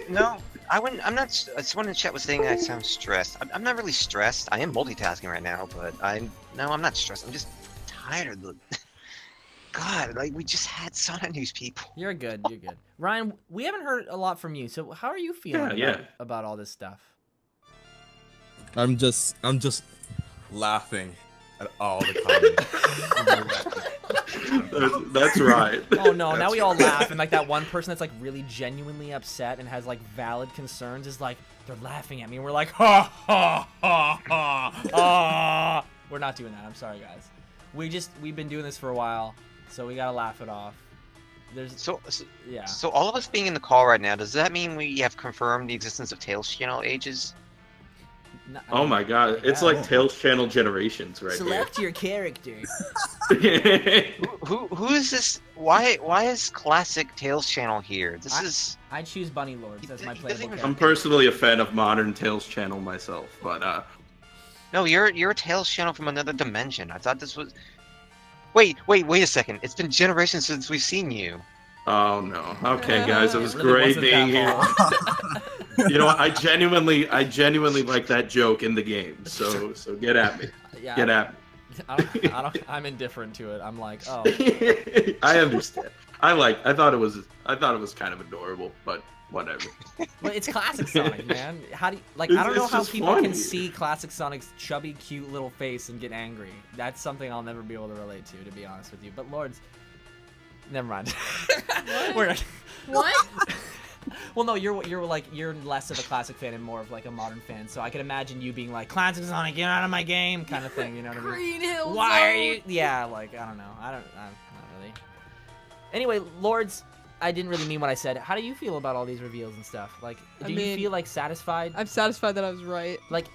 No, I wouldn't. I'm not. Someone in the chat was saying I sound stressed. I'm not really stressed. I am multitasking right now, but I'm not stressed. I'm just tired of the. God, like we just had Sonic news, people. You're good. You're good. Ryan, we haven't heard a lot from you. So how are you feeling about all this stuff? I'm just laughing at all the comments. That's right. Oh no, now we all laugh, and like that one person that's like really genuinely upset and has like valid concerns is like, they're laughing at me, and we're like, ha ha ha ha ha. We're not doing that. I'm sorry, guys. We've been doing this for a while, so we gotta laugh it off. Yeah. So all of us being in the call right now, does that mean we have confirmed the existence of Tails Channel ages? Oh my god, it's like Tails Channel Generations right Select your character. Who is this? Why is classic Tails Channel here? I choose Bunny Lords as my playable character. I'm personally a fan of modern Tails Channel myself, but No, you're a Tails Channel from another dimension. I thought this was. Wait a second. It's been generations since we've seen you. Oh no. Okay, guys, it was really great being here. You know, I genuinely like that joke in the game. So get at me. Yeah, get at me. I'm indifferent to it. I'm like, oh. I understand. I thought it was kind of adorable, but whatever. But it's classic Sonic, man. How do you, like? I don't know how people can see classic Sonic's chubby, cute little face and get angry. That's something I'll never be able to relate to be honest with you. But Lords, never mind. What? Well, no, you're less of a classic fan and more of like a modern fan. So I can imagine you being like, classic Sonic, get out of my game, kind of thing. You know what I mean? Green Hill Why are you? Yeah, like I don't know. Not really. Anyway, Lords, I didn't really mean what I said. How do you feel about all these reveals and stuff? Like, do you feel like satisfied? I'm satisfied that I was right. Like,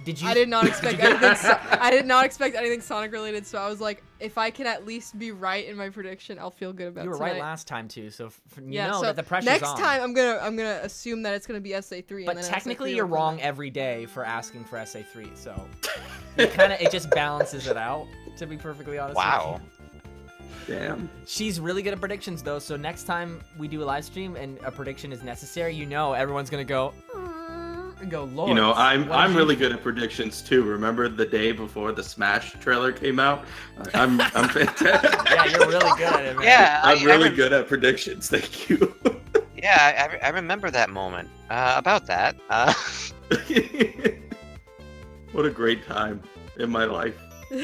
did you? I did not expect anything. I did not expect anything Sonic related. So I was like, if I can at least be right in my prediction, I'll feel good about it. You were tonight. right last time too, so so that the pressure's next on. time I'm gonna assume that it's gonna be SA3. But and then technically, SA3 you're wrong every day for asking for SA3. So it just balances it out. To be perfectly honest. Wow. Damn. She's really good at predictions though, so next time we do a live stream and a prediction is necessary, you know everyone's gonna go and go, Lord. You know, I'm really good at predictions too. Remember the day before the Smash trailer came out? I'm fantastic. Yeah, you're really good at it, man. Yeah, I'm really good at predictions. Thank you. Yeah, I remember that moment. About that. What a great time in my life.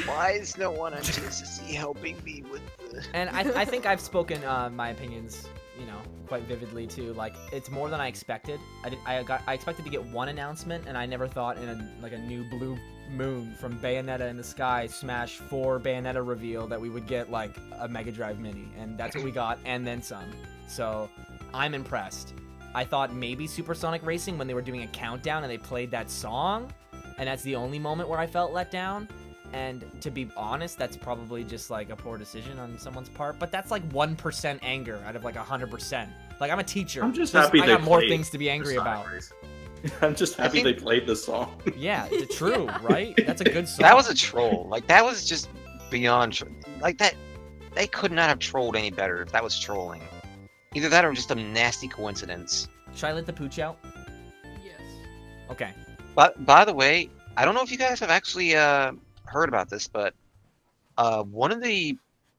Why is no one on JCC helping me with the... And I think I've spoken my opinions, you know, quite vividly too. Like, it's more than I expected. I expected to get one announcement, and I never thought in a new blue moon from Bayonetta in the Sky Smash 4 Bayonetta reveal that we would get like a Mega Drive Mini, and that's what we got, and then some. So I'm impressed. I thought maybe Supersonic Racing when they were doing a countdown and they played that song, and that's the only moment where I felt let down. And to be honest, that's probably just like a poor decision on someone's part. But that's like 1% anger out of like 100%. Like, I'm a teacher. I'm just happy I got more things to be angry about. I'm just happy they played the song. Yeah, it's true, right? That's a good song. That was a troll. Like, that was just beyond... Like, that... They could not have trolled any better if that was trolling. Either that or just a nasty coincidence. Should I let the pooch out? Yes. Okay. But, by the way, I don't know if you guys have actually, heard about this, but one of the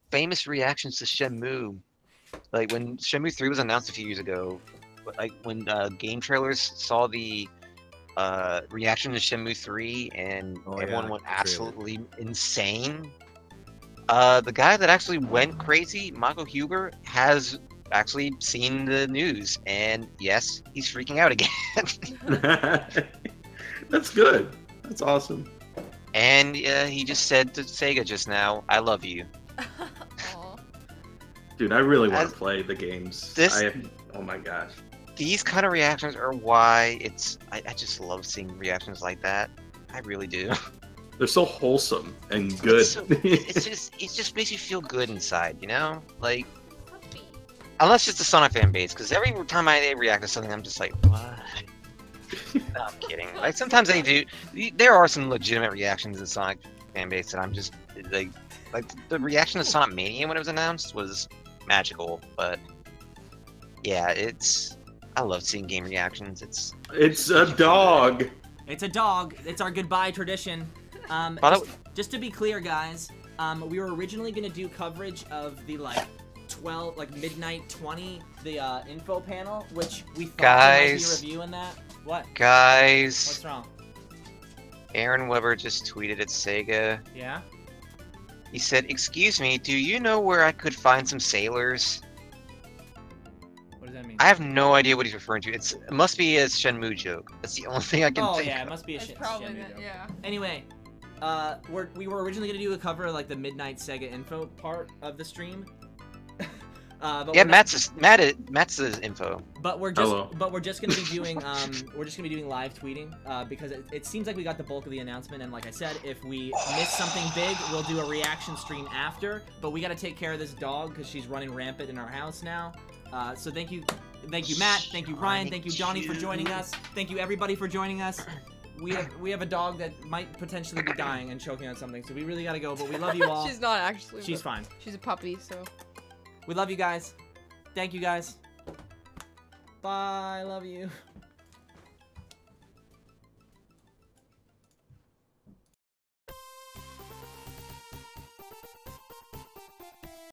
famous reactions to Shenmue, like when Shenmue 3 was announced a few years ago, like when game trailers saw the reaction to Shenmue 3 and everyone went absolutely insane. The guy that actually went crazy, Mako Huber, has actually seen the news, and yes, he's freaking out again. That's good. That's awesome. And he just said to Sega just now, "I love you." Dude, I really want to play the games. Oh my gosh. These kind of reactions are why I just love seeing reactions like that. I really do. They're so wholesome and good. It just makes you feel good inside, you know? Like, unless it's the Sonic fan base, because every time they react to something, I'm just like, what? No, I'm kidding. Like, sometimes they do. There are some legitimate reactions in Sonic fan base that I'm just like the reaction to Sonic Mania when it was announced was magical. But yeah, I love seeing game reactions. It's a dog. It's a dog. It's our goodbye tradition. Just to be clear, guys, We were originally gonna do coverage of the like midnight 20, the info panel, which we thought there might be a review in that. What? Guys. What's wrong? Aaron Weber just tweeted at Sega. Yeah? He said, "Excuse me, do you know where I could find some sailors?" What does that mean? I have no idea what he's referring to. It must be a Shenmue joke. That's the only thing I can think Oh yeah, of. it must be a Probably Shenmue that, joke. yeah. Anyway, we were originally gonna do a cover of like the midnight Sega info part of the stream. But Yeah, Matt's info. But we're just gonna be doing live tweeting because it seems like we got the bulk of the announcement, and like I said, if we miss something big, we'll do a reaction stream after. But we gotta take care of this dog because she's running rampant in our house now. So thank you Matt, thank you Ryan, thank you Johnny for joining us, thank you everybody for joining us. We have a dog that might potentially be dying and choking on something, so we really gotta go. But we love you all. She's not actually. She's fine. She's a puppy, so. We love you guys. Thank you guys. Bye. Love you.